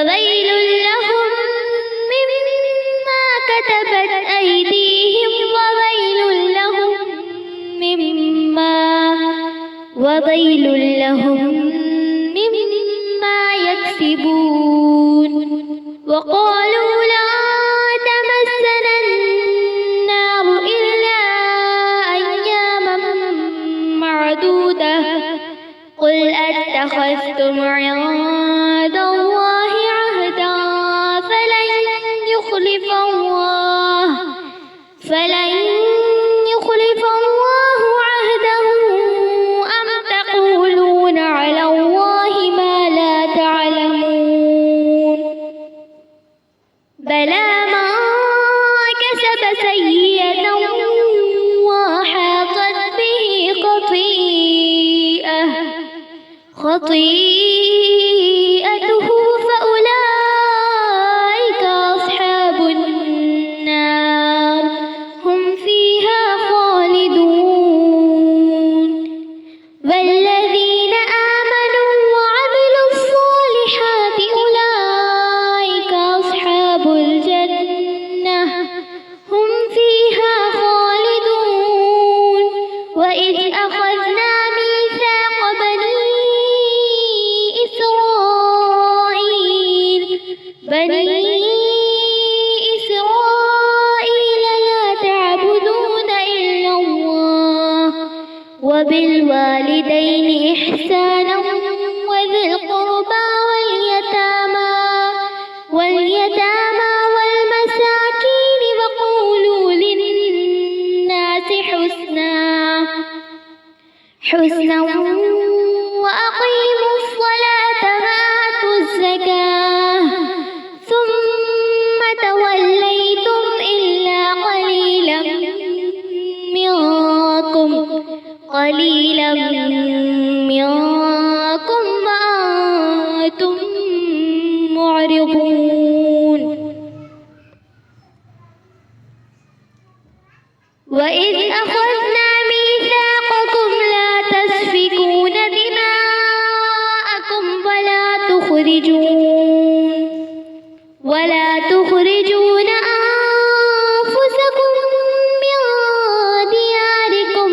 وويل لهم مما كتبت أيديهم وويل لهم مما يكسبون وقالوا لا تمسنا النار إلا أياما معدودة قل أتخذتم عند الله عهدا فلن يخلف الله عهده أم تقولون على الله ما لا تعلمون بلى من كسب سيئة وأحاطت به خطيئته فأولئك أصحاب النار هم فيها خالدون والذين آمنوا وعملوا الصالحات أولئك أصحاب الجنة هم فيها خالدون وإذ أخذنا ميثاق بني إسرائيل لا تعبدون إلا الله وبالوالدين إحسانا وذي القربى واليتامى والمساكين وقولوا للناس حسنا وأقيموا الصلاة وآتوا الزكاة ثم توليتم إلا قليلا منكم وأنتم معرضون وإذ أخذنا ميثاقكم لا تسفكون دماءكم ولا تخرجون أنفسكم من دياركم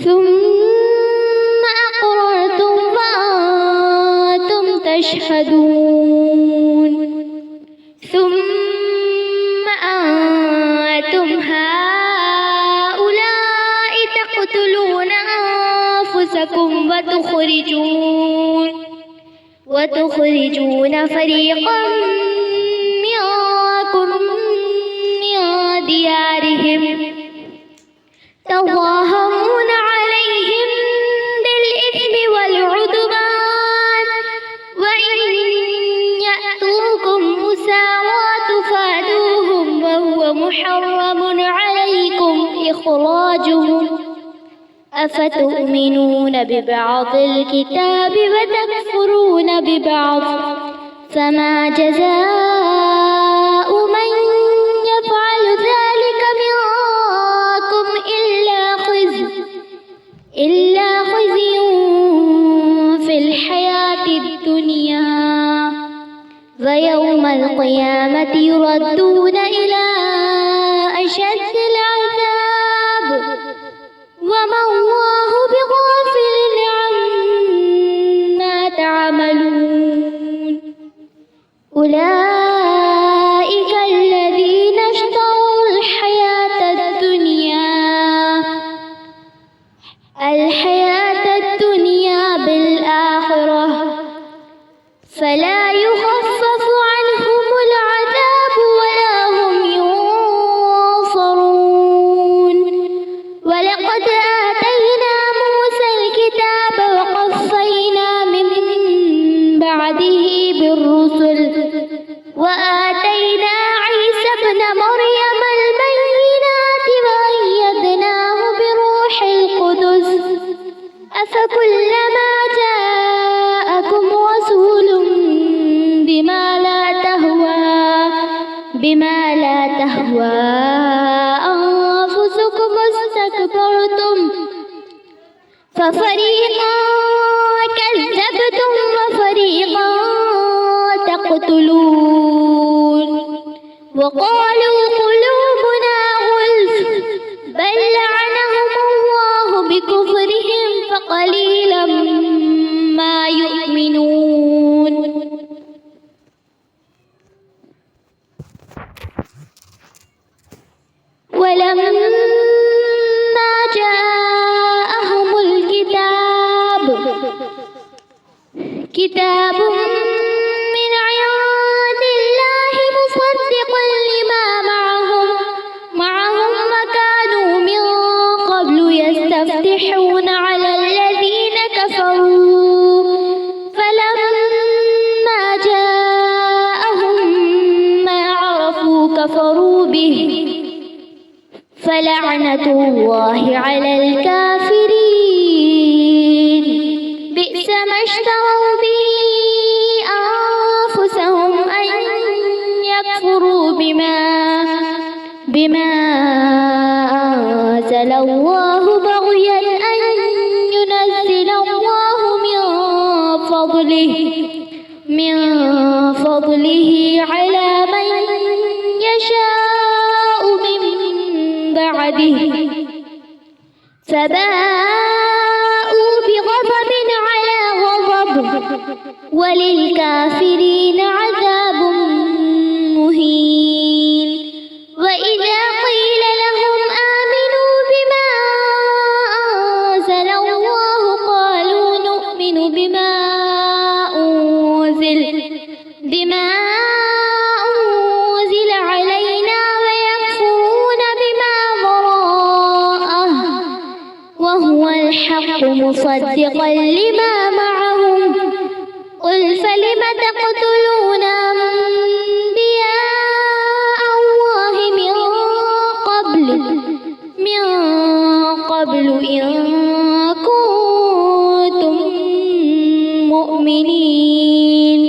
ثم أقررتم وأنتم تشهدون ثم أنتم هؤلاء تقتلون أنفسكم وتخرجون فريقا منكم من ديارهم تظاهرون عليهم بالإثم والعدوان وإن يأتوكم مسارى تفادوهم وهو محرم عليكم إخراجهم أفتؤمنون ببعض الكتاب وتكفرون ببعض فما جزاء من يفعل ذلك منكم إلا خزي في الحياة الدنيا ويوم القيامة يردون إلى أشد العذاب وما الله بغافل عما تعملون أولئك الذين اشتروا الحياة الدنيا بالآخرة فلا يخفف عنهم العذاب ولا هم ينصرون ولقد آتينا موسى الكتاب وقفينا من بعده بالرسل وآتينا عيسى ابن مريم البينات وأيدناه بروح القدس أفكلما جاءكم رسول بما لا تهوى أنفسكم استكبرتم ففريقا كتاب من عند الله مصدق لما معهم وكانوا من قبل يستفتحون على الذين كفروا فلما جاءهم ما عرفوا كفروا به فلعنة الله على الكافرين بئس ما اشتروا به أنفسهم أن يكفروا بما أنزل الله بغيا أن ينزل الله من فضله على من يشاء من بعده فباءوا بغضب على غضب وللكافرين عذاب مهين وإذا قيل لهم آمنوا بما أنزل الله قالوا نؤمن بما أنزل علينا ويكفرون بما وراءه وهو الحق مصدقا لما معهم قل فلم تقتلون أنبياء الله من قبل إن كنتم مؤمنين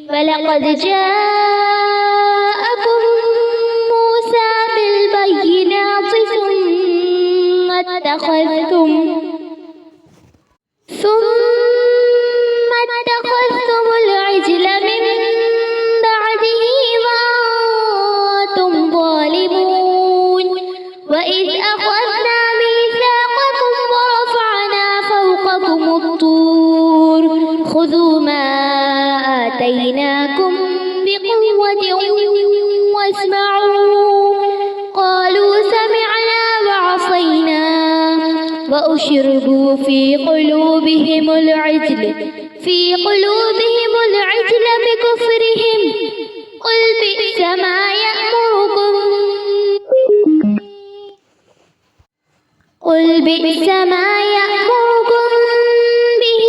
فلقد جاءكم موسى بالبينات ثم اتخذتم العجل من بعده وأنتم ظالمون وإذ أخذنا ميثاقكم ورفعنا فوقكم الطور خذوا ما آتيناكم بقوة واسمعوا قالوا سمعنا وعصينا وأشربوا في قلوبهم العجل بكفرهم قل بئس ما يأمركم به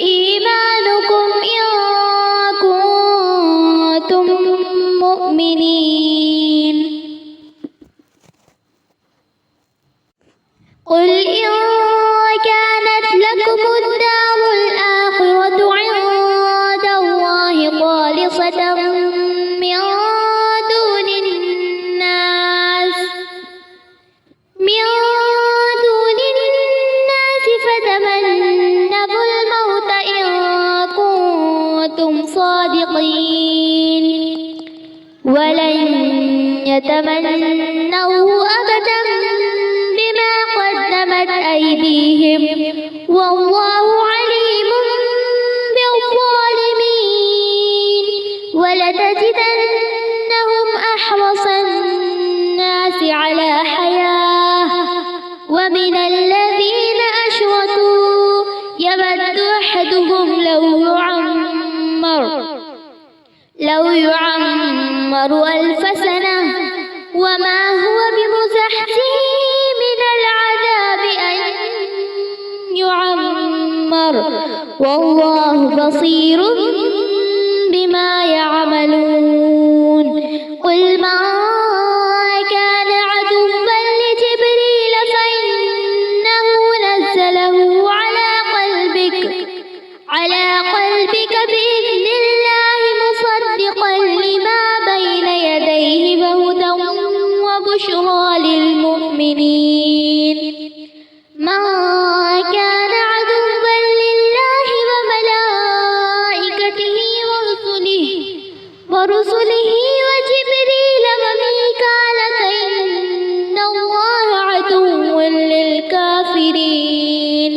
إيمانكم إن كنتم مؤمنين قل إن كانت لكم الدار الآخرة عند الله خالصة من دون الناس فتمنوا الموت إن كنتم صادقين ولن يتمنوه أبدا بما قدمت أيديهم والله عليم بالظالمين ولتجدنهم أحرص الناس على حياة ومن الذين أشركوا يود أحدهم لو يعمر 1000 سنة وما هو بمزحزحه من العذاب أن يعمر والله بصير بما يعملون قل من كان عدوا لجبريل فإنه نزله على قلبك بإذن الله مصدقا لما بين يديه وهدى وبشرى للمؤمنين من كان عدوا لله وملائكته ورسله وجبريل وميكال فإن الله عدو للكافرين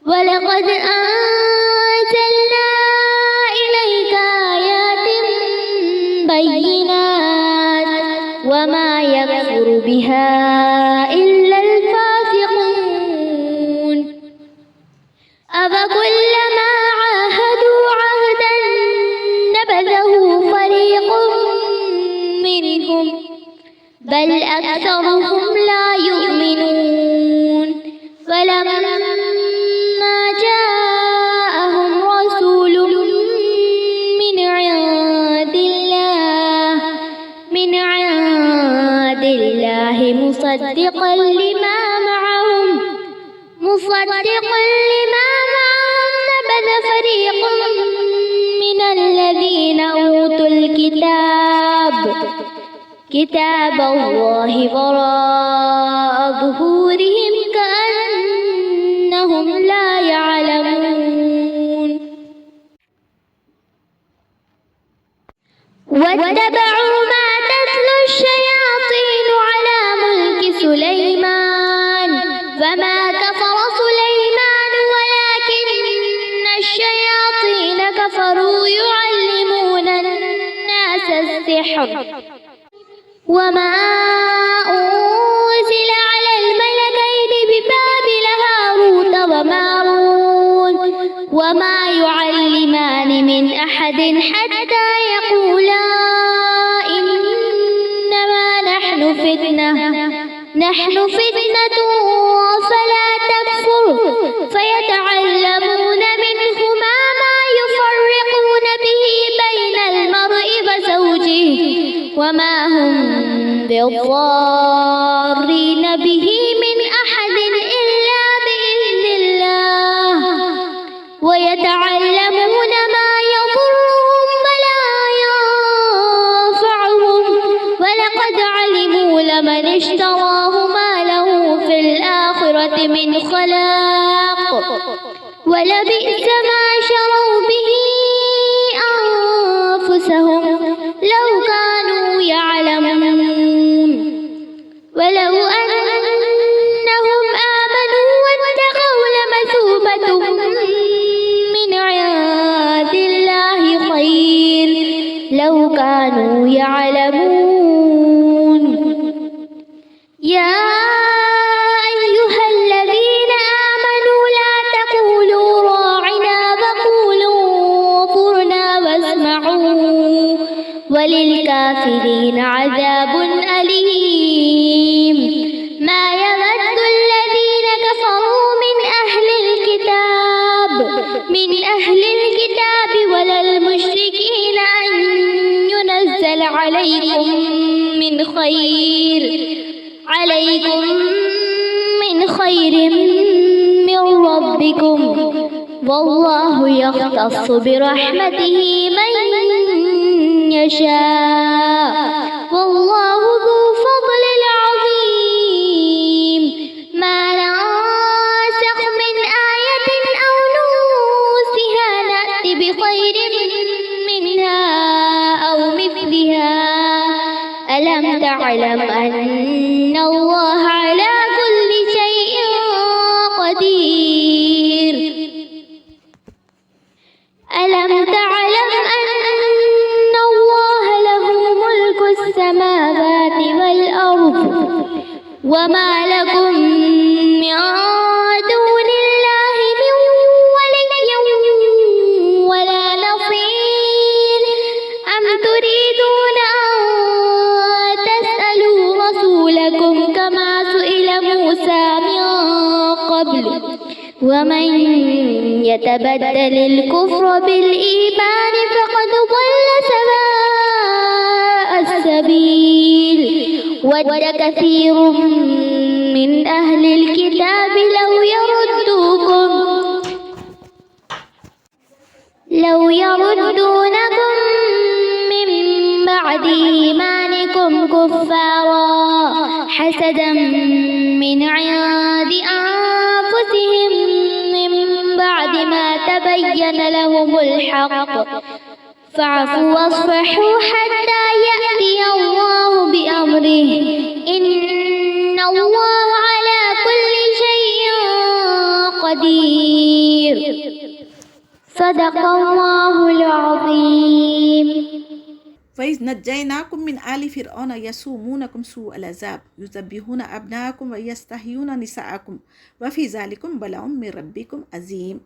ولقد أنزلنا إليك آيات بينات وما يكفر بها إلا الفاسقون أفكلما عاهدوا عهدا نبذه فريق منهم بل أكثرهم لا يؤمنون فلما جاءهم رسول من عند الله مصدقا لما معهم نبذ فريق من الذين أوتوا كتاب الله وراء ظهورهم كأنهم لا يعلمون واتبعوا ما تتلو الشياطين على ملك سليمان فما كفر سليمان ولكن الشياطين كفروا يعلمون الناس السحر وما أنزل على الملكين ببابل هاروت وماروت وما يعلمان من أحد حتى يقولا إنما نحن فتنة فلا تكفر فيتعلمون منهما ما يفرقون به بين المرء وزوجه وما هم بالضارين به من أحد إلا بإذن الله ويتعلمون ما يضرهم ولا ينفعهم ولقد علموا لمن اشتراه ما له في الآخرة من خلاق ولبئس ما شروا به أنفسهم لو كانوا يعلمون ولو أنهم آمنوا واتقوا لمثوبة من عند الله خير لو كانوا يعلمون يا أيها الذين آمنوا لا تقولوا راعنا وقولوا انظرنا واسمعوا وللكافرين عذاب أليم ما يود الذين كفروا من أهل الكتاب ولا المشركين أن ينزل عليكم من خير من ربكم والله يختص برحمته من يشاء والله ذو فضل عظيم ما ننسخ من آية أو ننسها نأت بخير منها أو مثلها ألم تعلم أن الله على كل شيء قدير ألم تعلم أن الله له ملك السماوات والأرض وما لكم من دون الله من ولي ولا نصير أم تريدون أن تسألوا رسولكم كما سئل موسى من قبل ومن يتبدل الكفر بالإيمان فقد ضل سواء السبيل ود كثير من أهل الكتاب لو يردونكم من بعد إيمانكم كفارا حسدا من عند أنفسهم من بعد ما تبين لهم الحق فاعفوا واصفحوا حتى يأتي الله بأمره إن الله على كل شيء قدير صدق الله العظيم. وَإِذْ نَجَّيْنَاكُمْ مِنْ آلِ فِرْعَوْنَ يَسُومُونَكُمْ سُوءَ الْعَذَابِ يُذَبِّحُونَ أَبْنَاءَكُمْ وَيَسْتَحْيُونَ نِسَاءَكُمْ وَفِي ذَلِكُمْ بَلَاءٌ مِّن رَبِّكُمْ عَظِيمٌ۔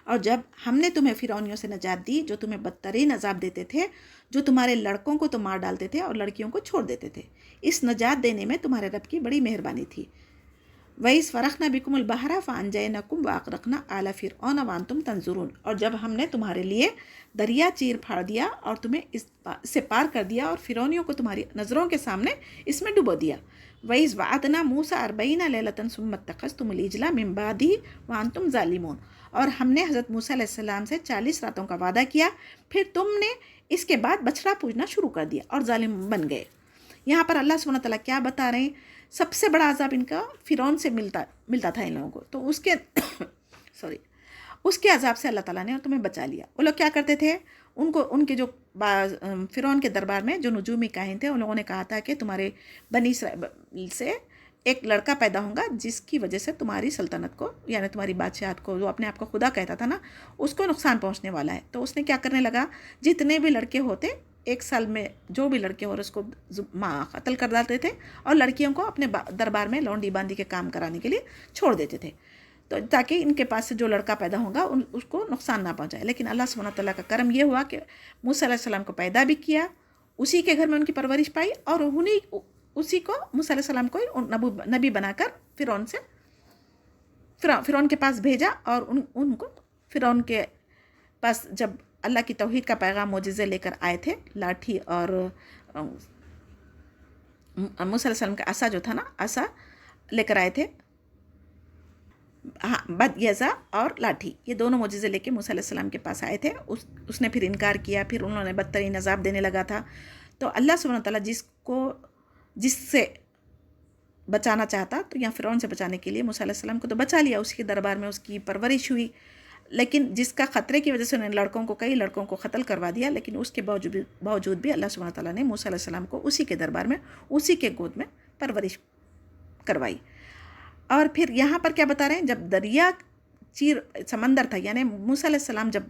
اور جب ہم نے تمہیں فرعونیوں سے نجات دی جو تمہیں بدترین عذاب دیتے تھے، جو تمہارے لڑکوں کو تو مار ڈالتے تھے اور لڑکیوں کو چھوڑ دیتے تھے، اس نجات دینے میں تمہارے رب کی بڑی مہربانی تھی۔ وَإِذْ فَرَقْنَا بِكُمُ الْبَحْرَ فَأَنجَيْنَاكُمْ وَأَغْرَقْنَا آلَ فِرْعَوْنَ وَأَنْتُمْ تَنظُرُونَ، اور جب ہم نے تمہارے لیے دریا چیر پھاڑ دیا اور تمہیں اس سے پار کر دیا اور فرعونیوں کو تمہاری نظروں کے سامنے اس میں ڈبو دیا۔ وَإِذْ وَعَدْنَا مُوسَىٰ 40 لَيْلَةً ثُمَّ اتَّخَذْتُمُ الْعِجْلَ مِن بَعْدِهِ وَأَنْتُمْ ظَالِمُونَ، اور ہم نے حضرت موسیٰ علیہ السلام سے 40 راتوں کا وعدہ کیا، پھر تم نے اس کے بعد بچڑا پوجنا شروع کر دیا اور ظالم بن گئے۔ یہاں پر اللہ سبحانہ تعالیٰ کیا بتا رہے ہیں؟ سب سے بڑا عذاب ان کا فرعون سے ملتا تھا ان لوگوں کو، تو اس کے اس کے عذاب سے اللہ تعالیٰ نے تمہیں بچا لیا۔ وہ لوگ کیا کرتے تھے؟ ان کے جو فرعون کے دربار میں جو نجومی کاہن تھے، ان لوگوں نے کہا تھا کہ تمہارے بنی اسرائیل سے ایک لڑکا پیدا ہوگا جس کی وجہ سے تمہاری سلطنت کو، یعنی تمہاری بادشاہت کو، جو اپنے آپ کو خدا کہتا تھا نا، اس کو نقصان پہنچنے والا ہے۔ تو اس نے کیا کرنے لگا، جتنے بھی لڑکے ہوتے ایک سال میں جو بھی لڑکے ہو رہے اس کو قتل کر ڈالتے تھے اور لڑکیوں کو اپنے دربار میں لونڈی باندھی کے کام کرانے کے لیے چھوڑ دیتے تھے، تو تاکہ ان کے پاس سے جو لڑکا پیدا ہوگا اس کو نقصان نہ پہنچائے۔ لیکن اللہ سبحانہ تعالیٰ کا کرم یہ ہوا کہ موسیٰ علیہ السلام کو پیدا بھی کیا، اسی کے گھر میں ان کی پرورش پائی، اور اسی کو موسیٰ علیہ السلام کو نبی بنا کر فرعون کے پاس بھیجا، اور ان کو فرعون کے پاس جب اللہ کی توحید کا پیغام معجزے لے کر آئے تھے، لاٹھی اور موسیٰ علیہ السلام کا عصا جو تھا نا، عصا لے کر آئے تھے، بد یزا اور لاٹھی، یہ دونوں معجزے لے کے موسیٰ علیہ السلام کے پاس آئے تھے۔ اس نے پھر انکار کیا، پھر انہوں نے بدترین عذاب دینے لگا تھا۔ تو اللہ سبحانہ تعالیٰ جس سے بچانا چاہتا، تو یہاں فرعون سے بچانے کے لیے موسیٰ علیہ السلام کو تو بچا لیا، اس کے دربار میں اس کی پرورش ہوئی، لیکن جس کا خطرے کی وجہ سے انہوں نے کئی لڑکوں کو قتل کروا دیا، لیکن اس کے باوجود بھی اللہ سبحانہ تعالیٰ نے موسیٰ علیہ السلام کو اسی کے دربار میں، اسی کے گود میں پرورش کروائی۔ اور پھر یہاں پر کیا بتا رہے ہیں، جب دریا سمندر تھا، یعنی موسیٰ علیہ السلام جب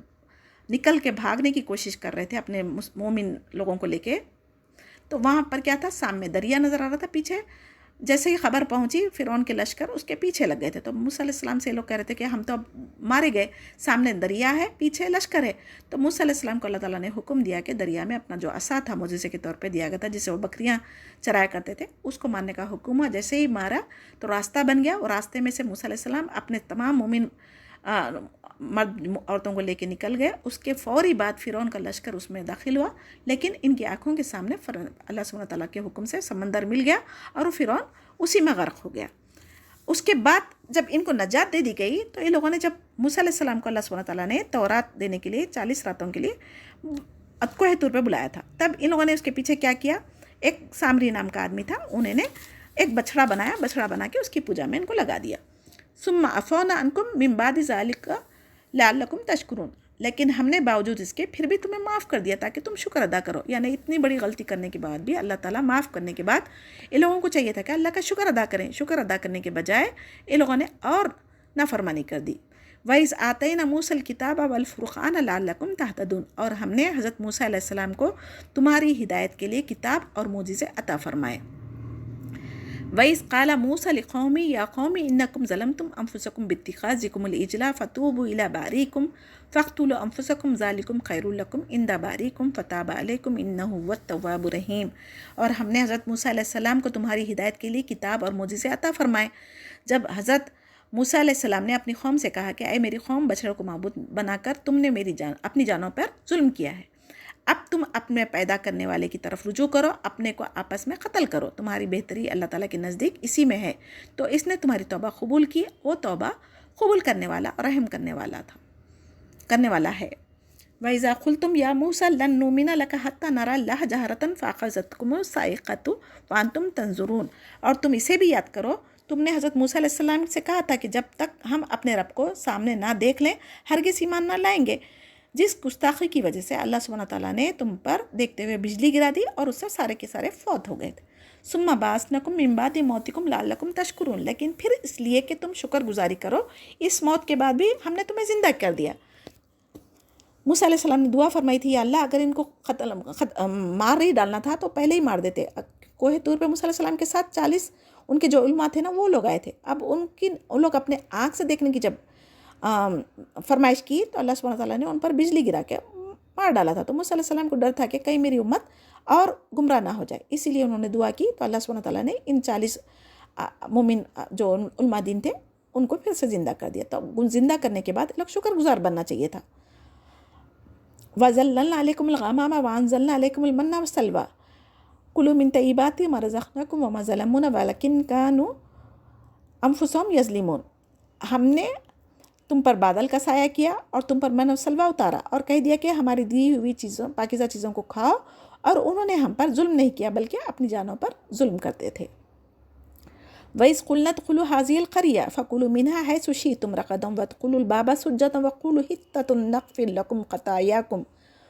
نکل کے بھاگنے کی کوشش کر رہے تھے اپنے مومن لوگوں کو لے کے، تو وہاں پر کیا تھا، سامنے دریا نظر آ رہا تھا، پیچھے جیسے ہی خبر پہنچی فرعون کے لشکر اس کے پیچھے لگ گئے تھے، تو موسیٰ علیہ السلام سے لوگ کہہ رہے تھے کہ ہم تو اب مارے گئے، سامنے دریا ہے، پیچھے لشکر ہے۔ تو موسیٰ علیہ السلام کو اللہ تعالیٰ نے حکم دیا کہ دریا میں اپنا جو عصا تھا معجزے کے طور پہ دیا گیا تھا، جسے وہ بکریاں چرایا کرتے تھے، اس کو مارنے کا حکم ہوا۔ جیسے ہی مارا تو راستہ بن گیا، اور راستے میں سے موسیٰ علیہ السلام اپنے تمام مومن مرد عورتوں کو لے کے نکل گئے۔ اس کے فوری بعد فرعون کا لشکر اس میں داخل ہوا، لیکن ان کی آنکھوں کے سامنے اللہ سبحانہ تعالیٰ کے حکم سے سمندر مل گیا، اور وہ فرعون اسی میں غرق ہو گیا۔ اس کے بعد جب ان کو نجات دے دی گئی، تو یہ لوگوں نے جب موسیٰ علیہ السلام کو اللہ سبحانہ تعالیٰ نے تورات دینے کے لیے 40 راتوں کے لیے کوہ طور پہ بلایا تھا، تب ان لوگوں نے اس کے پیچھے کیا کیا، ایک سامری نام کا آدمی تھا، انہوں نے ایک بچڑا بنا کے اس کی پوجا میں ان کو لگا دیا۔ ثم عفونا عنکم من بعد ذلک لعلکم تشکرون، لیکن ہم نے باوجود اس کے پھر بھی تمہیں معاف کر دیا تاکہ تم شکر ادا کرو۔ یعنی اتنی بڑی غلطی کرنے کے بعد بھی اللہ تعالیٰ معاف کرنے کے بعد ان لوگوں کو چاہیے تھا کہ اللہ کا شکر ادا کریں، شکر ادا کرنے کے بجائے ان لوگوں نے اور نافرمانی کر دی۔ وَإِذْ آتَيْنَا مُوسَى الْكِتَابَ وَالْفُرْقَانَ لَعَلَّكُمْ تَهْتَدُونَ، اور ہم نے حضرت موسیٰ علیہ السلام کو تمہاری ہدایت کے لیے کتاب اور معجزے عطا فرمائے۔ وَإِذْ قَالَ مُوسَى لِقَوْمِهِ يَا قَوْمِ إِنَّكُمْ ظَلَمْتُمْ أَنفُسَكُمْ بِاتِّخَاذِكُمُ الْعِجْلَ فَتُوبُوا إِلَىٰ بَارِئِكُمْ فَاقْتُلُوا أَنفُسَكُمْ ذَٰلِكُمْ خَيْرٌ لَكُمْ عِندَ بَارِئِكُمْ فَتَابَ عَلَيْكُمْ إِنَّهُ هُوَ التَّوَّابُ الرَّحِيمُ، اور ہم نے حضرت موسیٰ علیہ السلام کو تمہاری ہدایت کے لیے کتاب اور معجزے عطا فرمائے۔ جب حضرت موسیٰ علیہ السلام نے اپنی قوم سے کہا کہ اے میری قوم، بچڑوں کو معبود بنا کر تم نے اپنی جانوں پر ظلم کیا ہے، اب تم اپنے پیدا کرنے والے کی طرف رجوع کرو، اپنے کو آپس میں قتل کرو، تمہاری بہتری اللہ تعالیٰ کے نزدیک اسی میں ہے۔ تو اس نے تمہاری توبہ قبول کی، وہ توبہ قبول کرنے والا اور رحم کرنے والا ہے۔ وَإِذَا قُلْتُمْ يَا مُوسَىٰ لَن نُّؤْمِنَ لَكَ حَتَّىٰ نَرَى اللَّهَ جَهْرَةً فَأَخَذَتْكُمُ الصَّاعِقَةُ وَأَنْتُمْ تَنظُرُونَ، اور تم اسے بھی یاد کرو، تم نے حضرت موسیٰ علیہ السلام سے کہا تھا کہ جب تک ہم اپنے رب کو سامنے نہ دیکھ لیں ہرگز ایمان نہ لائیں گے، جس گستاخی کی وجہ سے اللہ سبحانہ تعالیٰ نے تم پر دیکھتے ہوئے بجلی گرا دی اور اس سے سارے کے سارے فوت ہو گئے تھے۔ ثم بعثناکم من بعد موتکم لعلکم تشکرون، لیکن پھر اس لیے کہ تم شکر گزاری کرو، اس موت کے بعد بھی ہم نے تمہیں زندہ کر دیا۔ موسیٰ علیہ السلام نے دعا فرمائی تھی، یا اللہ اگر ان کو مار ہی ڈالنا تھا تو پہلے ہی مار دیتے۔ کوہ طور پہ موسیٰ علیہ السلام کے ساتھ 40 ان کے جو علماء تھے نا وہ لوگ آئے تھے۔ اب ان لوگ اپنے آنکھ سے دیکھنے کی جب فرمائش کی تو اللہ سبحانہ تعالیٰ نے ان پر بجلی گرا کے مار ڈالا تھا۔ تو موسیٰ علیہ السلام کو ڈر تھا کہ کہیں میری امت اور گمراہ نہ ہو جائے، اسی لیے انہوں نے دعا کی، تو اللہ سبحانہ تعالیٰ نے ان 40 مومن جو علماء دین تھے ان کو پھر سے زندہ کر دیا۔ تو زندہ کرنے کے بعد لوگ شکر گزار بننا چاہیے تھا۔ وَظَلَّلْنَا عَلَيْكُمُ الْغَمَامَ وَأَنزَلْنَا عَلَيْكُمُ الْمَنَّ وَالسَّلْوَىٰ كُلُوا مِن طَيِّبَاتِ مَا رَزَقْنَاكُمْ وَمَا ظَلَمُونَا وَلَكِن كَانُوا أَنفُسَهُمْ يَظْلِمُونَ۔ ہم نے تم پر بادل کا سایہ کیا اور تم پر من و سلوہ اتارا اور کہہ دیا کہ ہماری دی ہوئی چیزوں پاکیزہ چیزوں کو کھاؤ، اور انہوں نے ہم پر ظلم نہیں کیا بلکہ اپنی جانوں پر ظلم کرتے تھے۔ وَإِذْ قُلْنَا ادْخُلُوا هَٰذِهِ الْقَرْيَةَ فَكُلُوا مِنْهَا حَيْثُ شِئْتُمْ رَغَدًا وَادْخُلُوا الْبَابَ سُجَّدًا وَقُولُوا حِطَّةٌ نَغْفِرْ لَكُمْ خَطَايَاكُمْ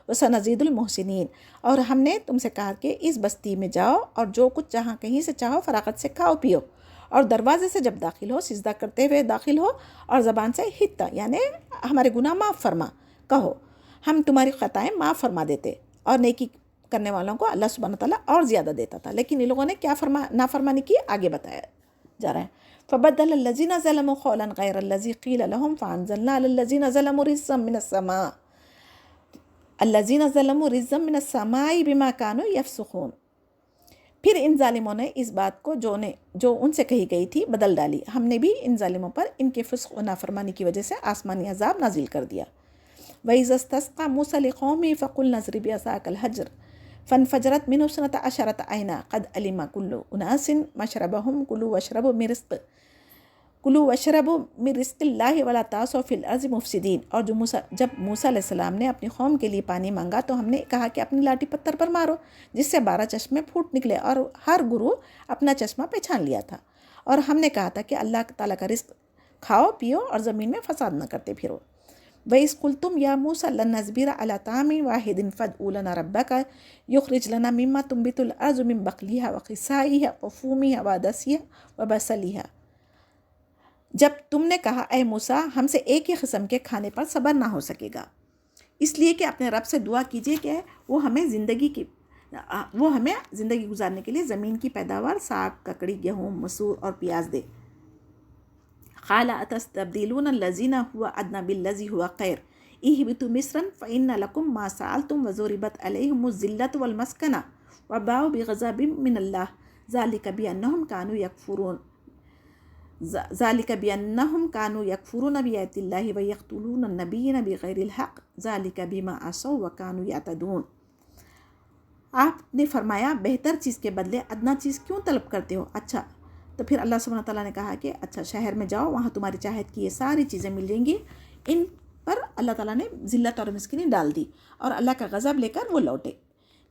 وَسَنَزِيدُ الْمُحْسِنِينَ۔ اور ہم نے تم سے کہا کہ اس بستی میں جاؤ اور جو کچھ جہاں کہیں سے چاہو فراغت سے کھاؤ پیو، اور دروازے سے جب داخل ہو سجدہ کرتے ہوئے داخل ہو، اور زبان سے حِطّہ یعنی ہمارے گناہ معاف فرما کہو، ہم تمہاری خطائیں معاف فرما دیتے، اور نیکی کرنے والوں کو اللہ سبحانہ تعالیٰ اور زیادہ دیتا تھا۔ لیکن ان لوگوں نے کیا نافرمانی کی، آگے بتایا جا رہا ہے۔ فَبَدَّلَ الَّذِينَ ظَلَمُوا قَوْلًا غَيْرَ الَّذِي قِيلَ لَهُمْ فَأَنزَلْنَا عَلَى الَّذِينَ ظَلَمُوا رِجْزًا مِّنَ السَّمَاءِ الَّذِينَ ظَلَمُوا رِجْزًا مِّنَ السَّمَاءِ بِمَا كَانُوا يَفْسُقُونَ۔ پھر ان ظالموں نے اس بات کو جو ان سے کہی گئی تھی بدل ڈالی، ہم نے بھی ان ظالموں پر ان کے فسق و نافرمانی کی وجہ سے آسمانی عذاب نازل کر دیا۔ وَإِذَا اسْتَسْقَىٰ مُوسَىٰ لِقَوْمِهِ فَقُلْنَا اضْرِبْ بِعَصَاكَ الْحَجَرَ فَانْفَجَرَتْ مِنْهُ اثْنَتَا عَشْرَةَ عَيْنًا قَدْ عَلِمَ كُلُّ أُنَاسٍ مَشْرَبَهُمْ كُلُوا وَاشْرَبُوا مِن رِزْقِ اللَّهِ وَلَا تَعْثَوْا فِي الْأَرْضِ مُفْسِدِينَ۔ اور جب موسیٰ علیہ السلام نے اپنی قوم کے لیے پانی مانگا تو ہم نے کہا کہ اپنی لاٹھی پتھر پر مارو جس سے 12 چشمے پھوٹ نکلے، اور ہر گروہ اپنا چشمہ پہچان لیا تھا، اور ہم نے کہا تھا کہ اللہ تعالیٰ کا رزق کھاؤ پیو اور زمین میں فساد نہ کرتے پھرو۔ وَإِذْ قُلْتُمْ يَا مُوسَىٰ لَن نَّصْبِرَ عَلَىٰ طَعَامٍ وَاحِدٍ فَادْعُ لَنَا رَبَّكَ يُخْرِجْ لَنَا مِمَّا تُنبِتُ الْأَرْضُ مِن بَقْلِهَا وَقِثَّائِهَا وَفُومِهَا وَعَدَسِهَا وَبَصَلِهَا۔ جب تم نے کہا اے موسیٰ ہم سے ایک ہی قسم کے کھانے پر صبر نہ ہو سکے گا، اس لیے کہ اپنے رب سے دعا کیجیے کہ وہ ہمیں زندگی گزارنے کے لیے زمین کی پیداوار ساگ، ککڑی، گیہوں، مسور اور پیاز دے۔ قَالَ أَتَسْتَبْدِلُونَ الَّذِينَ هُوَ أَدْنَىٰ بِالَّذِي هُوَ خَيْرٌ اهْبِطُوا مِصْرًا فَإِنَّ لَكُم مَّا سَأَلْتُمْ وَضُرِبَتْ عَلَيْهِمُ الذِّلَّةُ وَالْمَسْكَنَةُ وَبَاءُوا بِغَضَبٍ مِّنَ اللَّهِ ذَلِكَ بِأَنَّهُمْ كَانُوا يَكْفُرُونَ بِآيَاتِ اللَّهِ وَيَقْتُلُونَ النَّبِيِّينَ بِغَيْرِ الْحَقِّ ذَلِكَ بِمَا عَصَوا وَكَانُوا يَعْتَدُونَ۔ آپ نے فرمایا بہتر چیز کے بدلے ادنا چیز کیوں طلب کرتے ہو؟ اچھا، تو پھر اللہ سبحانہ تعالیٰ نے کہا کہ اچھا شہر میں جاؤ، وہاں تمہاری چاہت کی یہ ساری چیزیں مل جائیں گی۔ ان پر اللہ تعالیٰ نے ذلت اور مسکینی ڈال دی، اور اللہ کا غضب لے کر وہ لوٹے۔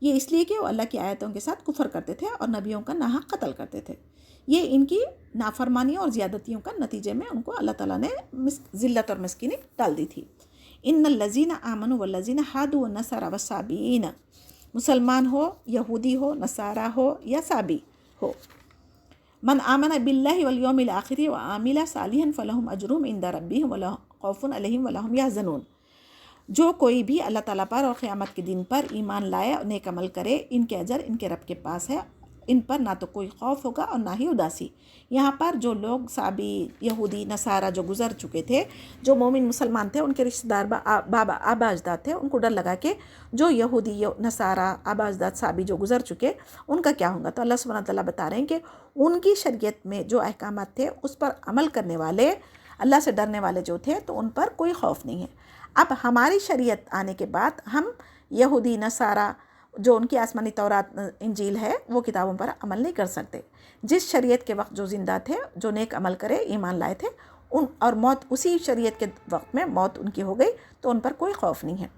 یہ اس لیے کہ وہ اللہ کی آیتوں کے ساتھ کفر کرتے تھے اور نبیوں کا ناحق قتل کرتے تھے۔ یہ ان کی نافرمانیوں اور زیادتیوں کا نتیجے میں ان کو اللہ تعالیٰ نے ذلت اور مسکینی ڈال دی تھی۔ ان الذین آمنوا والذین ہادوا والنصارى والصابئین، مسلمان ہو، یہودی ہو، نصارہ ہو یا صابی ہو، من آمن باللہ والیوم الآخر وعمل صالحا فلہم اجرہم عند ربہم ولا خوف علیہم ولا ہم یحزنون۔ جو کوئی بھی اللہ تعالیٰ پر اور قیامت کے دن پر ایمان لائے اور نیک عمل کرے، ان کے اجر ان کے رب کے پاس ہے، ان پر نہ تو کوئی خوف ہوگا اور نہ ہی اداسی۔ یہاں پر جو لوگ صابی، یہودی، نصارہ جو گزر چکے تھے، جو مومن مسلمان تھے، ان کے رشتہ دار آبا اجداد تھے، ان کو ڈر لگا کہ جو یہودی، نصارہ، آبا اجداد، صابی جو گزر چکے ان کا کیا ہوگا۔ تو اللہ سبحانہ تعالیٰ بتا رہے ہیں کہ ان کی شریعت میں جو احکامات تھے اس پر عمل کرنے والے، اللہ سے ڈرنے والے جو تھے، تو ان پر کوئی خوف نہیں ہے۔ اب ہماری شریعت آنے کے بعد ہم یہودی، نصارہ، جو ان کی آسمانی تورات انجیل ہے، وہ کتابوں پر عمل نہیں کر سکتے۔ جس شریعت کے وقت جو زندہ تھے، جو نیک عمل کرے، ایمان لائے تھے، اور موت اسی شریعت کے وقت میں موت ان کی ہو گئی، تو ان پر کوئی خوف نہیں ہے،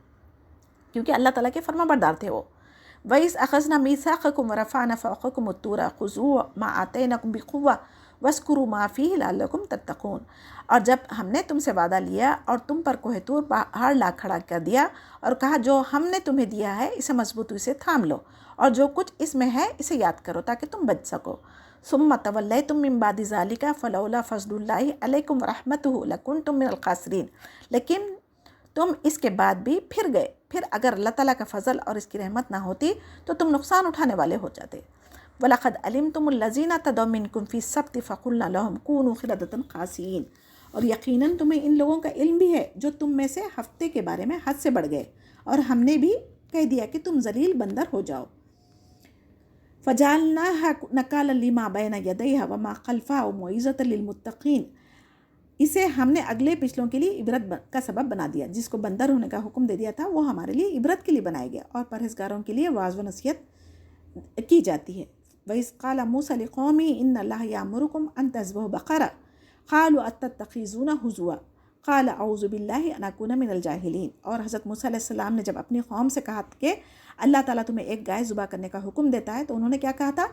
کیونکہ اللہ تعالیٰ کے فرما بردار تھے وہ۔ وَإِذْ أَخَذْنَا مِيثَاقَكُمْ وَرَفَعْنَا فَوْقَكُمُ الطُّورَ خُذُوا مَا آتَيْنَاكُمْ بِقُوَّةٍ وَاذْكُرُوا مَا فِيهِ لَعَلَّكُمْ تَتَّقُونَ۔ اور جب ہم نے تم سے وعدہ لیا اور تم پر کوہ طور پہاڑ لا کھڑا کر دیا اور کہا جو ہم نے تمہیں دیا ہے اسے مضبوطی سے تھام لو، اور جو کچھ اس میں ہے اسے یاد کرو تاکہ تم بچ سکو۔ ثُمَّ تَوَلَّيْتُم مِّن بَعْدِ ذَلِكَ فَلَوْلَا فَضْلُ اللَّهِ عَلَيْكُمْ وَرَحْمَتُهُ لَكُنتُم مِّنَ الْخَاسِرِينَ۔ لیکن تم اس کے بعد بھی پھر گئے، پھر اگر اللہ تعالیٰ کا فضل اور اس کی رحمت نہ ہوتی تو تم نقصان اٹھانے والے ہو جاتے۔ وَلَقَدْ عَلِمْتُمُ الَّذِينَ اعْتَدَوْا مِنْكُمْ فِي السَّبْتِ فَقُلْنَا لَهُمْ كُونُوا قِرَدَةً خَاسِئِينَ، اور یقیناً تمہیں ان لوگوں کا علم بھی ہے جو تم میں سے ہفتے کے بارے میں حد سے بڑھ گئے، اور ہم نے بھی کہہ دیا کہ تم ذلیل بندر ہو جاؤ۔ فَجَعَلْنَاهَا نَكَالًا لِمَا بَيْنَ يَدَيْهَا وَمَا خَلْفَهَا وَمَوْعِظَةً لِلْمُتَّقِينَ، اسے ہم نے اگلے پچھلوں کے لیے عبرت کا سبب بنا دیا۔ جس کو بندر ہونے کا حکم دے دیا تھا وہ ہمارے لیے عبرت کے لیے بنایا گیا، اور پرہیزگاروں کے لیے واعظ و نصیحت کی جاتی ہے۔ وَإِذْ قَالَ مُوسَىٰ لِقَوْمِهِ إِنَّ اللَّهَ يَأْمُرُكُمْ أَن تَذْبَحُوا بَقَرَةً قَالُوا أَتَتَّخِذُونَا هُزُوًا قَالَ أَعُوذُ بِاللَّهِ أَنْ أَكُونَ مِنَ الْجَاهِلِينَ، اور حضرت موسیٰ علیہ السلام نے جب اپنی قوم سے کہا کہ اللہ تعالیٰ تمہیں ایک گائے ذبح کرنے کا حکم دیتا ہے، تو انہوں نے کیا کہا تھا،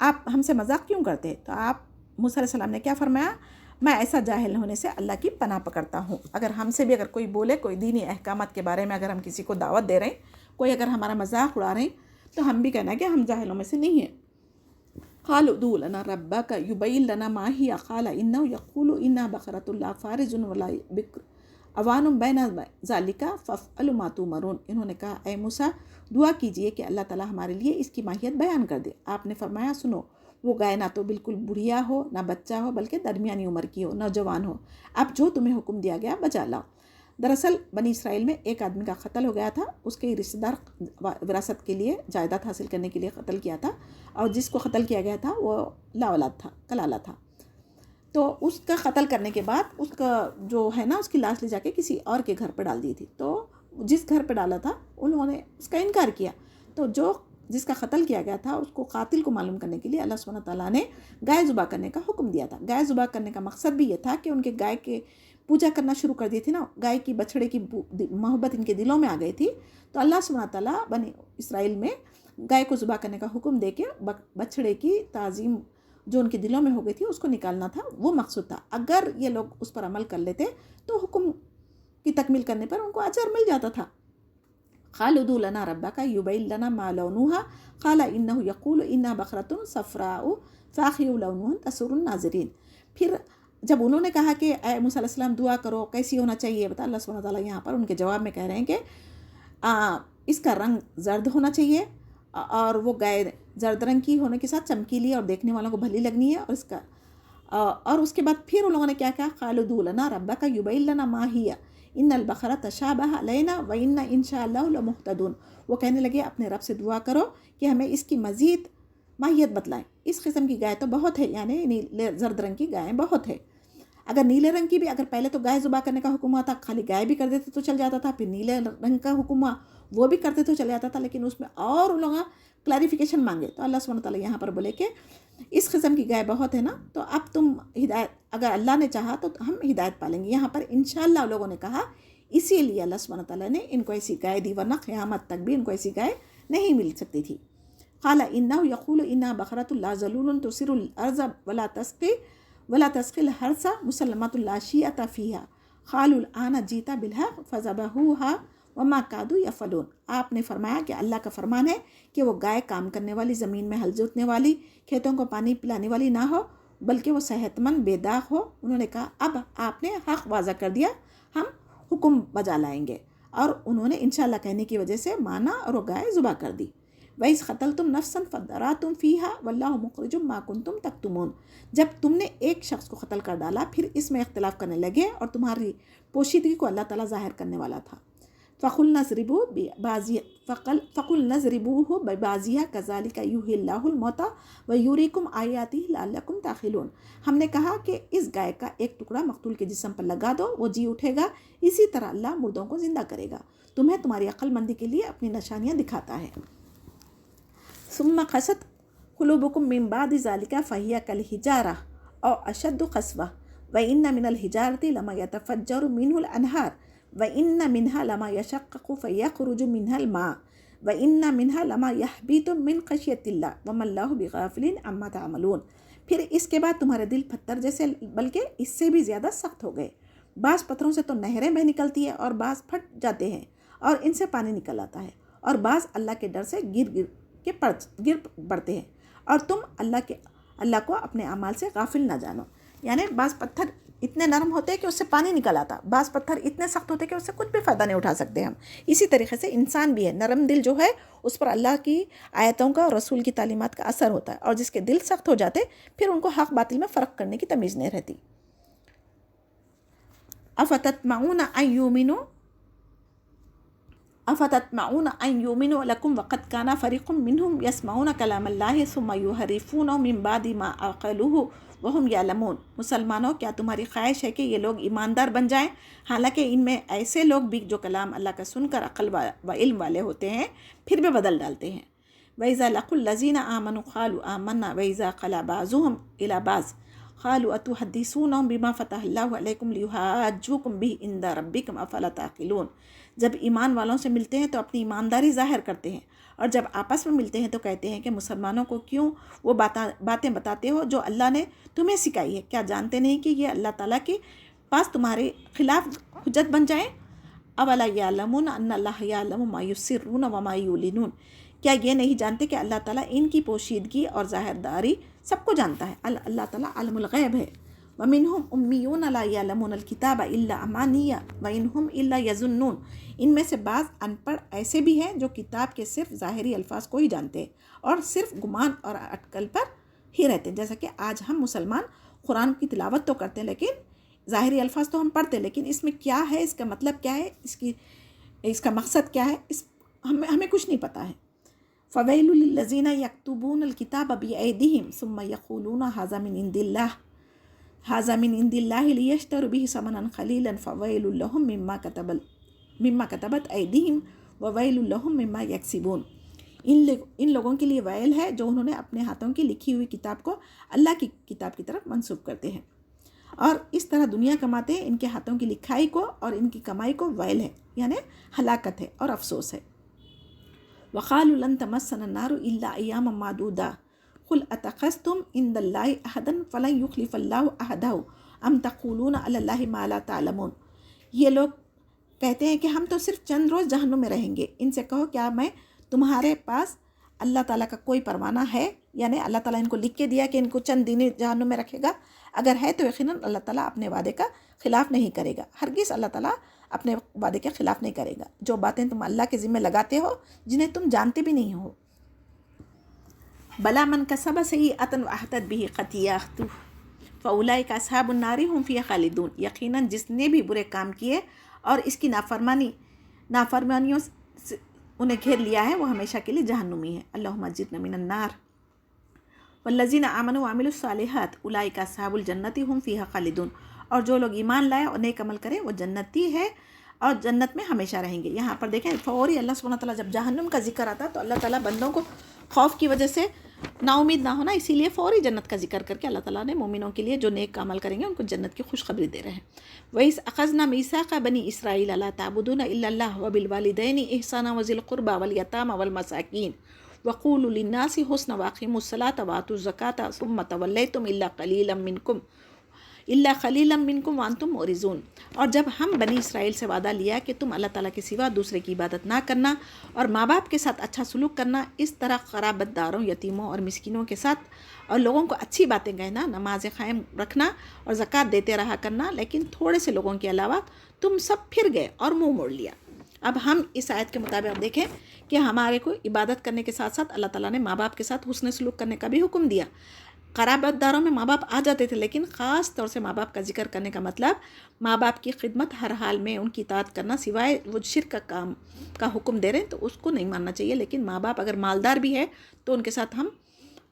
آپ ہم سے مذاق کیوں کرتے؟ تو آپ موسیٰ علیہ السلام نے کیا فرمایا، میں ایسا جاہل ہونے سے اللہ کی پناہ پکڑتا ہوں۔ اگر ہم سے بھی اگر کوئی بولے، کوئی دینی احکامات کے بارے میں اگر ہم کسی کو دعوت دے رہے ہیں، کوئی اگر ہمارا مذاق اڑا رہے ہیں، تو ہم بھی کہنا ہے کہ ہم جاہلوں میں سے نہیں ہیں۔ قالوا ادع لنا ربك يبين لنا ما هي قال انه يقول انها بقرة لا فارض ولا بكر عوان بين ذلك فافعلوا ما تؤمرون، انہوں نے کہا اے موسیٰ دعا کیجئے کہ اللہ تعالیٰ ہمارے لیے اس کی ماہیت بیان کر دے۔ آپ نے فرمایا سنو، وہ گائے نہ تو بالکل بڑھیا ہو نہ بچہ ہو، بلکہ درمیانی عمر کی ہو، نوجوان ہو، اب جو تمہیں حکم دیا گیا بجا لاؤ۔ دراصل بنی اسرائیل میں ایک آدمی کا قتل ہو گیا تھا، اس کے رشتہ دار وراثت کے لیے جائیداد حاصل کرنے کے لیے قتل کیا تھا، اور جس کو قتل کیا گیا تھا وہ لا اولاد تھا، کلالہ تھا۔ تو اس کا قتل کرنے کے بعد اس کا جو ہے نا، اس کی لاش لے جا کے کسی اور کے گھر پہ ڈال دی تھی۔ تو جس گھر پہ ڈالا تھا انہوں نے اس کا انکار کیا، تو جس کا قتل کیا گیا تھا اس کو قاتل کو معلوم کرنے کے لیے اللہ سبحانہ تعالیٰ نے گائے ذبح کرنے کا حکم دیا تھا۔ گائے ذبح کرنے کا مقصد بھی یہ تھا کہ ان کے گائے کے پوجا کرنا شروع کر دی تھی نا، گائے کی بچھڑے کی محبت ان کے دلوں میں آ گئی تھی، تو اللہ سبحانہ تعالیٰ بنی اسرائیل میں گائے کو ذبح کرنے کا حکم دے کے بچھڑے کی تعظیم جو ان کے دلوں میں ہو گئی تھی اس کو نکالنا تھا، وہ مقصود تھا۔ اگر یہ لوگ اس پر عمل کر لیتے تو حکم کی تکمیل کرنے پر ان کو اجر مل جاتا تھا۔ قالوا ادع لنا ربك يبين لنا ما لونها قال انه يقول انها بقرة صفراء فاقع لونها تسر الناظرين، پھر جب انہوں نے کہا کہ اے موسیٰ علیہ السلام دعا کرو کیسی ہونا چاہیے، بتا اللہ سبحانہ تعالیٰ یہاں پر ان کے جواب میں کہہ رہے ہیں کہ اس کا رنگ زرد ہونا چاہیے، اور وہ گائے زرد رنگ کی ہونے کے ساتھ چمکیلی اور دیکھنے والوں کو بھلی لگنی ہے، اور اس کے بعد پھر ان لوگوں نے کیا کہا، قالوا ادع لنا ربك يبين لنا ما هي ان البقرة تشابه علينا وإنا ان شاء الله لمهتدون، وہ کہنے لگے اپنے رب سے دعا کرو کہ ہمیں اس کی مزید ماہیت بتلائیں، اس قسم کی گائے تو بہت ہے، یعنی نیلے زرد رنگ کی گائیں بہت ہے۔ اگر نیلے رنگ کی بھی، اگر پہلے تو گائے ذبح کرنے کا حکم ہوا تھا، خالی گائے بھی کر دیتے تو چل جاتا تھا، پھر نیلے رنگ کا حکم ہوا وہ بھی کرتے تو چل جاتا تھا، لیکن اس میں اور ان لوگوں کلیریفیکیشن مانگے، تو اللہ سبحانہ تعالیٰ یہاں پر بولے کہ اس قسم کی گائے بہت ہے نا، تو اب تم ہدایت، اگر اللہ نے چاہا تو ہم ہدایت پالیں گے۔ یہاں پر انشاءاللہ لوگوں نے کہا، اسی لیے اللہ سبحانہ تعالیٰ نے ان کو ایسی گائے دی، ورنہ قیامت تک بھی ان کو ایسی گائے نہیں مل سکتی تھی۔ قال انه يقول انها بقرة لا ذلول تثير الارض ولا تسقي الحرث مسلمة لا شيئة فيها قالوا الآن جئت بالحق فذبحوها وما كادوا يفعلون، آپ نے فرمایا کہ اللہ کا فرمان ہے کہ وہ گائے کام کرنے والی، زمین میں ہل جوتنے والی، کھیتوں کو پانی پلانے والی نہ ہو، بلکہ وہ صحت مند بے داغ ہو۔ انہوں نے کہا اب آپ نے حق واضح کر دیا، ہم حکم بجا لائیں گے، اور انہوں نے انشاءاللہ کہنے کی وجہ سے مانا اور وہ گائے ذبح کر دی۔ وَإِذْ قَتَلْتُمْ نَفْسًا فَادَّارَأْتُمْ فِيهَا وَاللَّهُ مُخْرِجٌ مَا كُنْتُمْ تَكْتُمُونَ، جب تم نے ایک شخص کو قتل کر ڈالا پھر اس میں اختلاف کرنے لگے، اور تمہاری پوشیدگی کو اللہ تعالیٰ ظاہر کرنے والا تھا۔ فَقُلْنَا اضْرِبُوهُ بِبَعْضِهَا كَذَلِكَ يُحْيِي اللَّهُ الْمَوْتَىٰ وَيُرِيكُمْ آيَاتِهِ لَعَلَّكُمْ تَعْقِلُونَ، ہم نے کہا کہ اس گائے کا ایک ٹکڑا مقتول کے جسم پر لگا دو، وہ جی اٹھے گا، اسی طرح اللہ مردوں کو زندہ کرے گا، تمہیں تمہاری عقل مندی کے لیے اپنی نشانیاں دکھاتا ہے۔ ثم قست قلوبكم من بعد ذلك فهي كالحجارة أو أشد قسوة وإن من الحجارة لما يتفجر منه الأنهار وإن منها لما يشقق فيخرج منها الماء وإن منها لما يهبط من خشية الله وما الله بغافل عما تعملون، پھر اس کے بعد تمہارے دل پتھر جیسے بلکہ اس سے بھی زیادہ سخت ہو گئے، بعض پتھروں سے تو نہریں بہ نکلتی ہے اور بعض پھٹ جاتے ہیں اور ان سے پانی نکل آتا ہے، اور بعض اللہ کے ڈر سے گر پڑتے ہیں، اور تم اللہ کو اپنے اعمال سے غافل نہ جانو، یعنی بعض پتھر اتنے نرم ہوتے ہیں کہ اس سے پانی نکل آتا، بعض پتھر اتنے سخت ہوتے ہیں کہ اس سے کچھ بھی فائدہ نہیں اٹھا سکتے ہم. اسی طریقے سے انسان بھی ہے، نرم دل جو ہے اس پر اللہ کی آیتوں کا اور رسول کی تعلیمات کا اثر ہوتا ہے، اور جس کے دل سخت ہو جاتے پھر ان کو حق باطل میں فرق کرنے کی تمیز نہیں رہتی. افتطمعون ان یؤمنوا لکم وقد کان فریق منہم یسمعون کلام اللہ ثم یحرفونہ من بعد ما عقلوہ وہم یعلمون. مسلمانوں، کیا تمہاری خواہش ہے کہ یہ لوگ ایماندار بن جائیں حالانکہ ان میں ایسے لوگ بھی جو کلام اللہ کا سن کر عقل و علم والے ہوتے ہیں پھر بھی بدل ڈالتے ہیں. وَإِذَا لَقُوا الَّذِينَ آمَنُوا قَالُوا آمَنَّا وَإِذَا خَلَا بَعْضُهُمْ إِلَىٰ بَعْضٍ قَالُوا أَتُحَدِّثُونَهُم بِمَا فَتَحَ اللَّهُ عَلَيْكُمْ لِيُحَاجُّوكُم بِهِ عِندَ رَبِّكُمْ أَفَلَا تَعْقِلُونَ. جب ایمان والوں سے ملتے ہیں تو اپنی ایمانداری ظاہر کرتے ہیں، اور جب آپس میں ملتے ہیں تو کہتے ہیں کہ مسلمانوں کو کیوں وہ باتیں بتاتے ہو جو اللہ نے تمہیں سکھائی ہے، کیا جانتے نہیں کہ یہ اللہ تعالیٰ کے پاس تمہارے خلاف حجت بن جائیں. اولا یعلمون ان اللہ یعلم ما یسرون وما یعلنون. کیا یہ نہیں جانتے کہ اللہ تعالیٰ ان کی پوشیدگی اور ظاہر داری سب کو جانتا ہے. اللہ تعالیٰ عالم الغیب ہے. وَمِنْهُمْ أُمِّيُّونَ لَا يَعْلَمُونَ الْكِتَابَ إِلَّا أَمَانِيَّ وَإِنْهُمْ إِلَّا يَظُنُّونَ. ان میں سے بعض ان پڑھ ایسے بھی ہیں جو کتاب کے صرف ظاہری الفاظ کو ہی جانتے ہیں اور صرف گمان اور اٹکل پر ہی رہتے ہیں. جیسا کہ آج ہم مسلمان قرآن کی تلاوت تو کرتے ہیں لیکن ظاہری الفاظ تو ہم پڑھتے ہیں، لیکن اس میں کیا ہے، اس کا مطلب کیا ہے، اس کا مقصد کیا ہے، ہمیں کچھ نہیں پتہ ہے. فَوَيْلٌ لِّلَّذِينَ يَكْتُبُونَ الْكِتَابَ بِأَيْدِيهِمْ ثُمَّ يَقُولُونَ هَٰذَا مِنْ عِندِ اللَّهِ لِيَشْتَرُوا بِهِ ثَمَنًا قَلِيلًا فَوَيْلٌ لَّهُم مِّمَّا كَتَبَتْ أَيْدِيهِمْ وَوَيْلٌ لَّهُم مِّمَّا يَكْسِبُونَ. ان لوگوں کے لیے ویل ہے جو انہوں نے اپنے ہاتھوں کی لکھی ہوئی کتاب کو اللہ کی کتاب کی طرف منسوب کرتے ہیں اور اس طرح دنیا کماتے ہیں. ان کے ہاتھوں کی لکھائی کو اور ان کی کمائی کو ویل ہے، یعنی ہلاکت ہے اور افسوس ہے. وَقَالُوا لَن تَمَسَّنَا النَّارُ إِلَّا أَيَّامًا مَّعْدُودَةً قُلْ أَتَخَذْتُمْ عِندَ اللَّهِ عَهْدًا فَلَن يُخْلِفَ اللَّهُ عَهْدَهُ أَمْ تَقُولُونَ عَلَى اللَّهِ مَا لَا تَعْلَمُونَ. یہ لوگ کہتے ہیں کہ ہم تو صرف چند روز جہنم میں رہیں گے. ان سے کہو کیا میں تمہارے پاس اللہ تعالیٰ کا کوئی پروانہ ہے، یعنی اللہ تعالیٰ ان کو لکھ کے دیا کہ ان کو چند دن جہنم میں رکھے گا؟ اگر ہے تو یقیناً اللہ تعالیٰ اپنے وعدے کا خلاف نہیں کرے گا. ہرگز اللہ تعالیٰ اپنے وعدے کے خلاف نہیں کرے گا. جو باتیں تم اللہ کے ذمہ لگاتے ہو جنہیں تم جانتے بھی نہیں ہو. بلا من کسب سیئۃ وأحاطت بہ خطیئۃہ فأولئک اصحاب النار هم فیہا خالدون. یقیناً جس نے بھی برے کام کیے اور اس کی نافرمانیوں سے انہیں گھیر لیا ہے وہ ہمیشہ کے لیے جہنمی ہے. اللہم اجرنا من النار. والذین آمنوا وعملوا الصالحات اولئک اصحاب الجنۃ هم فیہا خالدون. اور جو لوگ ایمان لائے اور نیک عمل کریں وہ جنتی ہے اور جنت میں ہمیشہ رہیں گے. یہاں پر دیکھیں فوری اللہ سبحانہ تعالیٰ جب جہنم کا ذکر آتا تو اللہ تعالیٰ بندوں کو خوف کی وجہ سے نا امید نہ ہونا، اسی لیے فوری جنت کا ذکر کر کے اللہ تعالیٰ نے مومنوں کے لیے جو نیک عمل کریں گے ان کو جنت کی خوشخبری دے رہے ہیں. وَإِذْ أَخَذْنَا مِيثَاقَ بَنِي إِسْرَائِيلَ لَا تَعْبُدُونَ إِلَّا اللَّهَ وَبِالْوَالِدَيْنِ إِحْسَانًا وَذِي الْقُرْبَى وَالْيَتَامَى وَالْمَسَاكِينِ وَقُولُوا لِلنَّاسِ حُسْنًا وَأَقِيمُوا الصَّلَاةَ وَآتُوا الزَّكَاةَ ثُمَّ تَوَلَّيْتُمْ إِلَّا قَلِيلًا مِّنكُمْ وَأَنْتُمْ مُعْرِضُونَ. اور جب ہم بنی اسرائیل سے وعدہ لیا کہ تم اللہ تعالیٰ کے سوا دوسرے کی عبادت نہ کرنا اور ماں باپ کے ساتھ اچھا سلوک کرنا، اس طرح قرابت داروں، یتیموں اور مسکینوں کے ساتھ اور لوگوں کو اچھی باتیں کہنا، نماز قائم رکھنا اور زکوٰۃ دیتے رہا کرنا، لیکن تھوڑے سے لوگوں کے علاوہ تم سب پھر گئے اور منہ موڑ لیا. اب ہم اس آیت کے مطابق دیکھیں کہ ہمارے کو عبادت کرنے کے ساتھ ساتھ اللہ تعالیٰ نے ماں باپ کے ساتھ حسن سلوک کرنے کا بھی حکم دیا. قرابت داروں میں ماں باپ آ جاتے تھے، لیکن خاص طور سے ماں باپ کا ذکر کرنے کا مطلب ماں باپ کی خدمت ہر حال میں ان کی اطاعت کرنا، سوائے وہ شرک کا کام کا حکم دے رہے ہیں تو اس کو نہیں ماننا چاہیے. لیکن ماں باپ اگر مالدار بھی ہے تو ان کے ساتھ ہم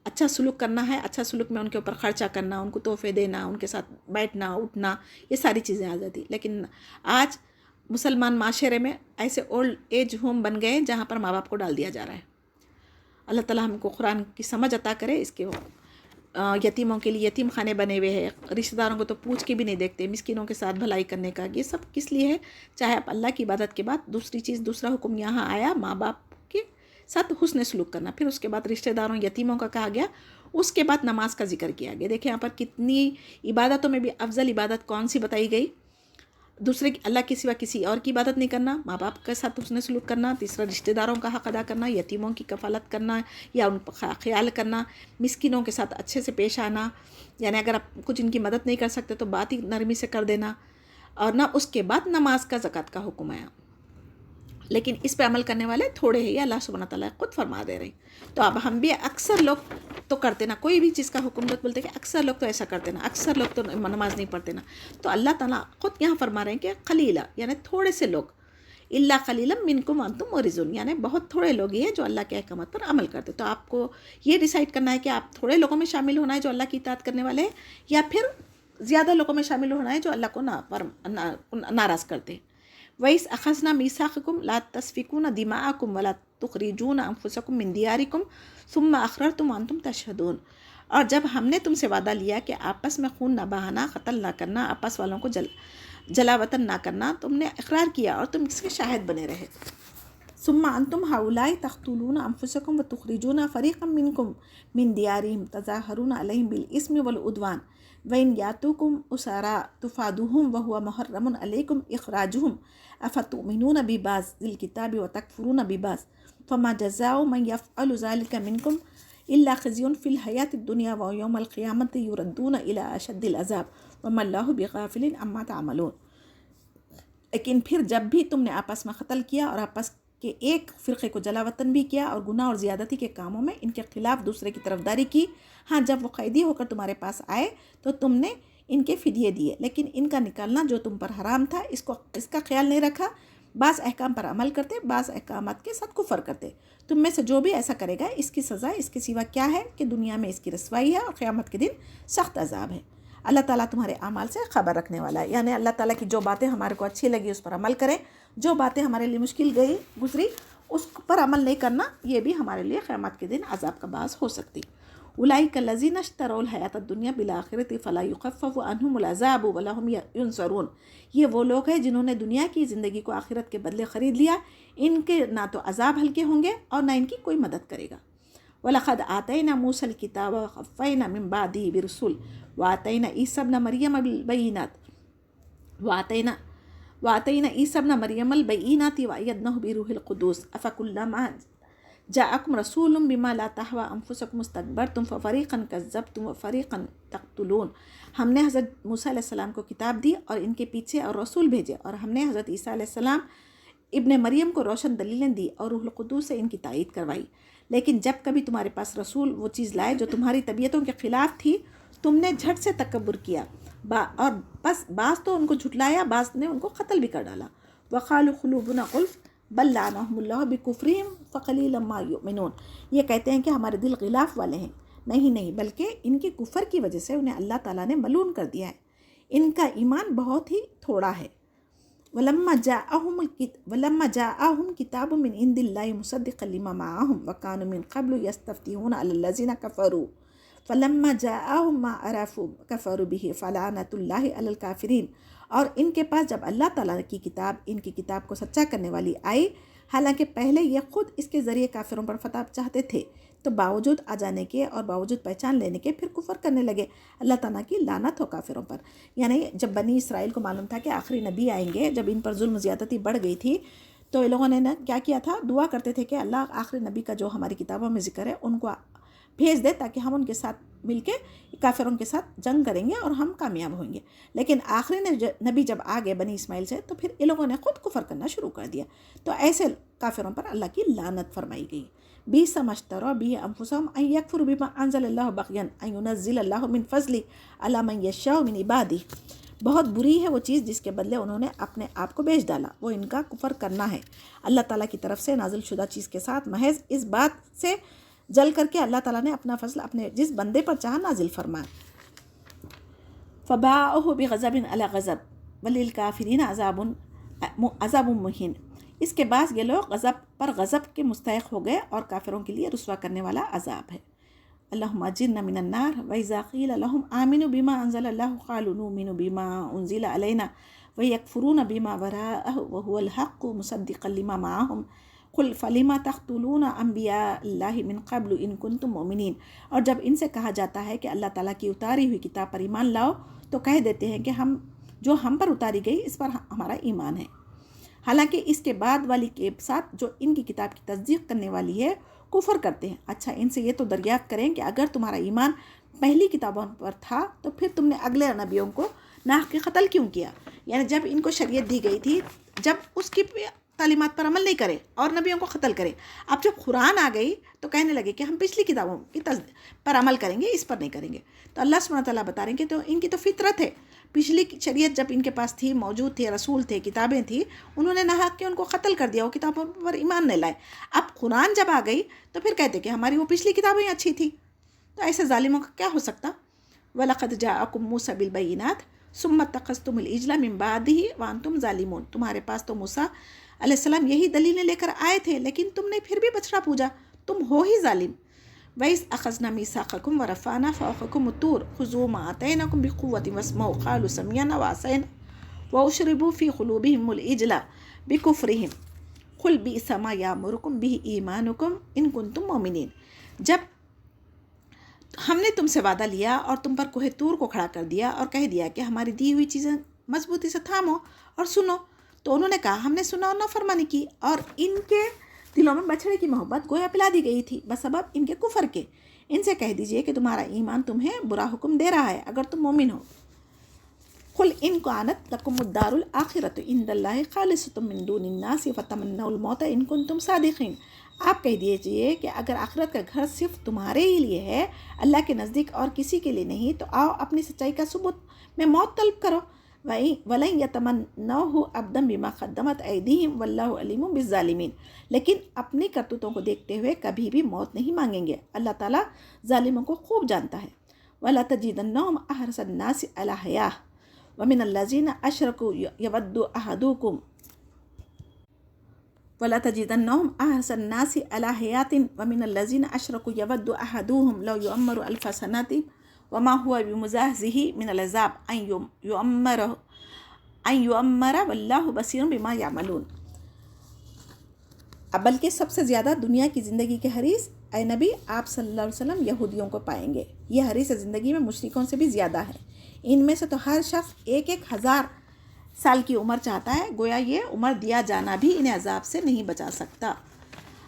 اچھا سلوک کرنا ہے. اچھا سلوک میں ان کے اوپر خرچہ کرنا، ان کو تحفے دینا، ان کے ساتھ بیٹھنا اٹھنا، یہ ساری چیزیں آ جاتی. لیکن آج مسلمان معاشرے میں ایسے اولڈ ایج ہوم بن گئے جہاں پر ماں باپ کو ڈال دیا جا رہا ہے. اللہ تعالیٰ ہم کو قرآن کی سمجھ عطا کرے. اس کے یتیموں کے لیے یتیم خانے بنے ہوئے ہیں، رشتہ داروں کو تو پوچھ کے بھی نہیں دیکھتے، مسکینوں کے ساتھ بھلائی کرنے کا. یہ سب کس لیے ہے؟ چاہے آپ اللہ کی عبادت کے بعد دوسرا حکم یہاں آیا ماں باپ کے ساتھ حسن سلوک کرنا، پھر اس کے بعد رشتہ داروں یتیموں کا کہا گیا، اس کے بعد نماز کا ذکر کیا گیا. دیکھیں یہاں پر کتنی عبادتوں میں بھی افضل عبادت کون سی بتائی گئی؟ دوسرے اللہ کے سوا کسی اور کی عبادت نہیں کرنا، ماں باپ کے ساتھ حسن سلوک کرنا، تیسرا رشتہ داروں کا حق ادا کرنا، یتیموں کی کفالت کرنا یا ان کا خیال کرنا، مسکینوں کے ساتھ اچھے سے پیش آنا، یعنی اگر آپ کچھ ان کی مدد نہیں کر سکتے تو بات ہی نرمی سے کر دینا، اور نہ اس کے بعد نماز کا زکوٰۃ کا حکم آیا، لیکن اس پہ عمل کرنے والے تھوڑے ہیں، یہ اللہ سبحانہ تعالیٰ خود فرما دے رہے ہیں۔ تو اب ہم بھی اکثر لوگ تو کرتے نا، کوئی بھی چیز کا حکم بولتے کہ اکثر لوگ تو ایسا کرتے نا، اکثر لوگ تو نماز نہیں پڑھتے نا، تو اللہ تعالیٰ خود یہاں فرما رہے ہیں کہ قلیلا، یعنی تھوڑے سے لوگ، الا قلیلا منکم وانتم مورزون، یعنی بہت تھوڑے لوگ ہی ہیں جو اللہ کے احکامات پر عمل کرتے۔ تو آپ کو یہ ڈیسائیڈ کرنا ہے کہ آپ تھوڑے لوگوں میں شامل ہونا ہے جو اللہ کی اطاعت کرنے والے ہیں، یا پھر زیادہ لوگوں میں شامل ہونا ہے جو اللہ کو ناراض کرتے ہیں۔ وَإِذْ أَخَذْنَا مِيثَاقَكُمْ لَا تَسْفِكُونَ دِمَاءَكُمْ وَلَا تُخْرِجُونَ أَنفُسَكُمْ مِنْ دِيَارِكُمْ ثُمَّ أَقْرَرْتُمْ وَأَنْتُمْ تَشْهَدُونَ، اور جب ہم نے تم سے وعدہ لیا کہ آپس میں خون نہ بہانا، قتل نہ کرنا، آپس والوں کو جلا وطن نہ کرنا، تم نے اقرار کیا اور تم اس کے شاہد بنے رہے۔ ثم انتم هؤلاء تقتلون انفسكم وتخرجون فريقا منكم من ديارهم تظاهرون عليهم بالاثم والعدوان وان ياتوكم اسارى تفادوهم وهو محرم عليكم اخراجهم افتؤمنون ببعض الكتاب وتكفرون ببعض فما جزاء من يفعل ذلك منكم الا خزي في الحياة الدنيا ويوم القيامة يردون الى اشد العذاب وما الله بغافل عما تعملون۔ لیکن پھر جب بھی تم نے آپس میں قتل کیا اور آپس کہ ایک فرقے کو جلا وطن بھی کیا اور گناہ اور زیادتی کے کاموں میں ان کے خلاف دوسرے کی طرفداری کی، ہاں جب وہ قیدی ہو کر تمہارے پاس آئے تو تم نے ان کے فدیے دیے، لیکن ان کا نکالنا جو تم پر حرام تھا اس کا خیال نہیں رکھا، بعض احکام پر عمل کرتے، بعض احکامات کے ساتھ کفر کرتے۔ تم میں سے جو بھی ایسا کرے گا اس کی سزا اس کے سوا کیا ہے کہ دنیا میں اس کی رسوائی ہے اور قیامت کے دن سخت عذاب ہے۔ اللہ تعالیٰ تمہارے اعمال سے خبر رکھنے والا ہے، یعنی اللہ تعالیٰ کی جو باتیں ہمارے کو اچھی لگی اس پر عمل کریں، جو باتیں ہمارے لیے مشکل گزری اس پر عمل نہیں کرنا، یہ بھی ہمارے لیے قیامت کے دن عذاب کا باعث ہو سکتی۔ اولئک الذین اشتروا الحیاۃ الدنیا بالآخرۃ فلا یخفف عنہم العذاب ولا هم ینصرون، یہ وہ لوگ ہیں جنہوں نے دنیا کی زندگی کو آخرت کے بدلے خرید لیا، ان کے نہ تو عذاب ہلکے ہوں گے اور نہ ان کی کوئی مدد کرے گا۔ وَلَقَدْ آتَيْنَا مُوسَى الْكِتَابَ وَقَفَّيْنَا مِن بَعْدِهِ بِرُسُلٍ وَآتَيْنَا عِيسَى ابْنَ مَرْيَمَ الْبَيِّنَاتِ وَآتَيْنَا عِيسَى ابْنَ مَرْيَمَ الْبَيِّنَاتِ وَأَيَّدْنَاهُ بِرُوحِ الْقُدُسِ أَفَكُلَّمَا جاءكم رسول بما لا تهوى انفسكم استكبرتم ففريقا كذبتم وفريقا تقتلون، ہم نے حضرت موسیٰ علیہ السلام کو کتاب دی اور ان کے پیچھے اور رسول بھیجے، اور ہم نے حضرت عیسیٰ علیہ السلام ابن مریم کو روشن دلیلیں دی اور روح القدس سے ان کی تائید کروائی، لیکن جب کبھی تمہارے پاس رسول وہ چیز لائے جو تمہاری طبیعتوں کے خلاف تھی، تم نے جھٹ سے تکبر کیا، اور بس بعض تو ان کو جھٹلایا، بعض نے ان کو قتل بھی کر ڈالا۔ وقالوا قلوبنا غلف بل لعنهم اللہ بکفرہم فقلیلا ما یؤمنون، یہ کہتے ہیں کہ ہمارے دل غلاف والے ہیں، نہیں بلکہ ان کے کفر کی وجہ سے انہیں اللہ تعالیٰ نے ملعون کر دیا ہے، ان کا ایمان بہت ہی تھوڑا ہے۔ وَلَمَّا جَاءَهُمْ كِتَابٌ مِّنْ عِندِ اللَّهِ مُصَدِّقًا لِّمَا مَعَهُمْ وَكَانُوا مِن قَبْلُ يَسْتَفْتِحُونَ عَلَى الَّذِينَ كَفَرُوا فَلَمَّا جَاءَهُم مَّا عَرَفُوا كَفَرُوا بِهِ فَلَعْنَةُ اللَّهِ عَلَى الْكَافِرِينَ، اور ان کے پاس جب اللہ تعالیٰ کی کتاب، ان کی کتاب کو سچا کرنے والی آئی، حالانکہ پہلے یہ خود اس کے ذریعے کافروں پر فتح چاہتے تھے، تو باوجود آ جانے کے اور باوجود پہچان لینے کے پھر کفر کرنے لگے، اللہ تعالیٰ کی لعنت ہو کافروں پر۔ یعنی جب بنی اسرائیل کو معلوم تھا کہ آخری نبی آئیں گے، جب ان پر ظلم زیادتی بڑھ گئی تھی، تو ان لوگوں نے کیا کیا تھا، دعا کرتے تھے کہ اللہ آخری نبی کا جو ہماری کتابوں میں ذکر ہے ان کو بھیج دے تاکہ ہم ان کے ساتھ مل کے کافروں کے ساتھ جنگ کریں گے اور ہم کامیاب ہوئیں گے۔ لیکن آخری نبی جب آ گئے بنی اسماعیل سے تو پھر ان لوگوں نے خود کفر کرنا شروع کر دیا، تو ایسے کافروں پر اللہ کی لعنت فرمائی گئی۔ بئس ما اشتروا به انفسهم ان يكفروا بما انزل الله بغيا ان ينزل الله من فضله على من يشاء من عباده، بہت بری ہے وہ چیز جس کے بدلے انہوں نے اپنے آپ کو بیچ ڈالا، وہ ان کا کفر کرنا ہے اللہ تعالیٰ کی طرف سے نازل شدہ چیز کے ساتھ، محض اس بات سے جل کر کے اللہ تعالیٰ نے اپنا فضل اپنے جس بندے پر چاہا نازل فرمایا۔ فباءوا بغضب على غضب وللكافرين عذاب مہین، اس کے بعد یہ لوگ غضب پر غضب کے مستحق ہو گئے اور کافروں کے لیے رسوا کرنے والا عذاب ہے۔ اللہم اجرنا من النار وَإِذَا قِيلَ لَهُمْ آمِنُوا بِمَا أَنزَلَ اللَّهُ قَالُوا نُؤْمِنُ بِمَا أُنزِلَ عَلَيْنَا وَيَكْفُرُونَ بِمَا وَرَاءَهُ وَهُوَ الْحَقُّ مُصَدِّقًا لِمَا مَعَهُمْ قُلْ فَلِمَ تَقْتُلُونَ أَنبِيَاءَ اللَّهِ مِن قَبْلُ إِن كُنتُم مُؤْمِنِينَ، اور جب ان سے کہا جاتا ہے کہ اللہ تعالیٰ کی اتاری ہوئی کتاب پر ایمان لاؤ، تو کہہ دیتے ہیں کہ ہم جو ہم پر اتاری گئی اس پر ہمارا ایمان ہے، حالانکہ اس کے بعد والی کے ساتھ جو ان کی کتاب کی تصدیق کرنے والی ہے کفر کرتے ہیں۔ اچھا ان سے یہ تو دریافت کریں کہ اگر تمہارا ایمان پہلی کتابوں پر تھا تو پھر تم نے اگلے نبیوں کو ناحق قتل کیوں کیا؟ یعنی جب ان کو شریعت دی گئی تھی، جب اس کی تعلیمات پر عمل نہیں کرے اور نبیوں کو قتل کرے، اب جب قرآن آ گئی تو کہنے لگے کہ ہم پچھلی کتابوں کی پر عمل کریں گے، اس پر نہیں کریں گے۔ تو اللہ سبحانہ تعالیٰ بتا رہے ہیں کہ تو ان کی تو فطرت ہے، پچھلی شریعت جب ان کے پاس تھی، موجود تھے، رسول تھے، کتابیں تھیں، انہوں نے ناحق کے ان کو قتل کر دیا، وہ کتابوں پر ایمان نہیں لائے۔ اب قرآن جب آ گئی تو پھر کہتے کہ ہماری وہ پچھلی کتابیں اچھی تھی۔ تو ایسے ظالموں کا کیا ہو سکتا؟ وَلَقَدْ جَاءَكُم مُوسَىٰ بِالْبَيِّنَاتِ ثُمَّ اتَّخَذْتُمُ الْعِجْلَ مِن بَعْدِهِ وَأَنْتُمْ ظَالِمُونَ، تمہارے پاس تو موسیٰ علیہ السلام یہی دلیلیں لے کر آئے تھے، لیکن تم نے پھر بھی بچڑا پوجا، تم ہو ہی ظالم۔ وَإِذْ أَخَذْنَا مِيثَاقَكُمْ وَرَفَعْنَا فَوْقَكُمُ الطُّورَ خُذُوا مَا آتَيْنَاكُمْ بِقُوَّةٍ وَاسْمَعُوا قَالُوا سَمِعْنَا وَعَصَيْنَا وَأُشْرِبُوا فِي قُلُوبِهِمُ الْعِجْلَ بِكُفْرِهِمْ قُلْ بِئْسَ مَا يَأْمُرُكُمْ بِهِ إِيمَانُكُمْ إِن كُنتُم مُؤْمِنِينَ۔ جب ہم نے تم سے وعدہ لیا اور تم پر کوہ طور کو کھڑا کر دیا اور کہہ دیا کہ ہماری دی ہوئی چیزیں مضبوطی سے تھامو اور سنو، تو انہوں نے کہا ہم نے سنا اور نافرمانی کی، اور ان کے دلوں میں بچڑے کی محبت گویا پلا دی گئی تھی بسبب ان کے کفر کے۔ ان سے کہہ دیجئے کہ تمہارا ایمان تمہیں برا حکم دے رہا ہے اگر تم مومن ہو۔ قل ان كانت لكم الدار الآخرة عند الله خالصة من دون الناس فتمنوا الموت ان كنتم صادقين۔ آپ کہہ دیجئے کہ اگر آخرت کا گھر صرف تمہارے ہی لیے ہے، اللہ کے نزدیک اور کسی کے لیے نہیں، تو آؤ اپنی سچائی کا ثبوت میں موت طلب کرو۔ وَلَن يَتَمَنَّوْهُ أَبَدًا بِمَا قَدَّمَتْ أَيْدِيهِمْ وَاللَّهُ عَلِيمٌ بِالظَّالِمِينَ، لیکن اپنی کرتوتوں کو دیکھتے ہوئے کبھی بھی موت نہیں مانگیں گے، اللہ تعالیٰ ظالموں کو خوب جانتا ہے۔ وَلَا تَجِدَنَّهُمْ أَحْرَصَ النَّاسِ عَلَىٰ حَيَاةٍ وَمِنَ الَّذِينَ أَشْرَكُوا يَوَدُّ أَحَدُكُمْ وَلَا تَجِدَنَّهُمْ أَحْرَصَ النَّاسِ عَلَىٰ حَيَاةٍ وَمِنَ الَّذِينَ أَشْرَكُوا يَوَدُّ أَحَدُهُمْ لَوْ يُعَمَّرُ أَلْفَ سَنَةٍ وَمَا هُوَ بِمُزَحْزِحِهِ مِنَ الْعَذَابِ أَن يُعَمَّرَ وَاللَّهُ بَصِيرٌ بِمَا يَعْمَلُونَ۔ اب بلکہ سب سے زیادہ دنیا کی زندگی کے حریص اے نبی آپ صلی اللہ علیہ وسلم یہودیوں کو پائیں گے۔ یہ حریص زندگی میں مشرکوں سے بھی زیادہ ہے۔ ان میں سے تو ہر شخص 1000 سال کی عمر چاہتا ہے، گویا یہ عمر دیا جانا بھی انہیں عذاب سے نہیں بچا سکتا۔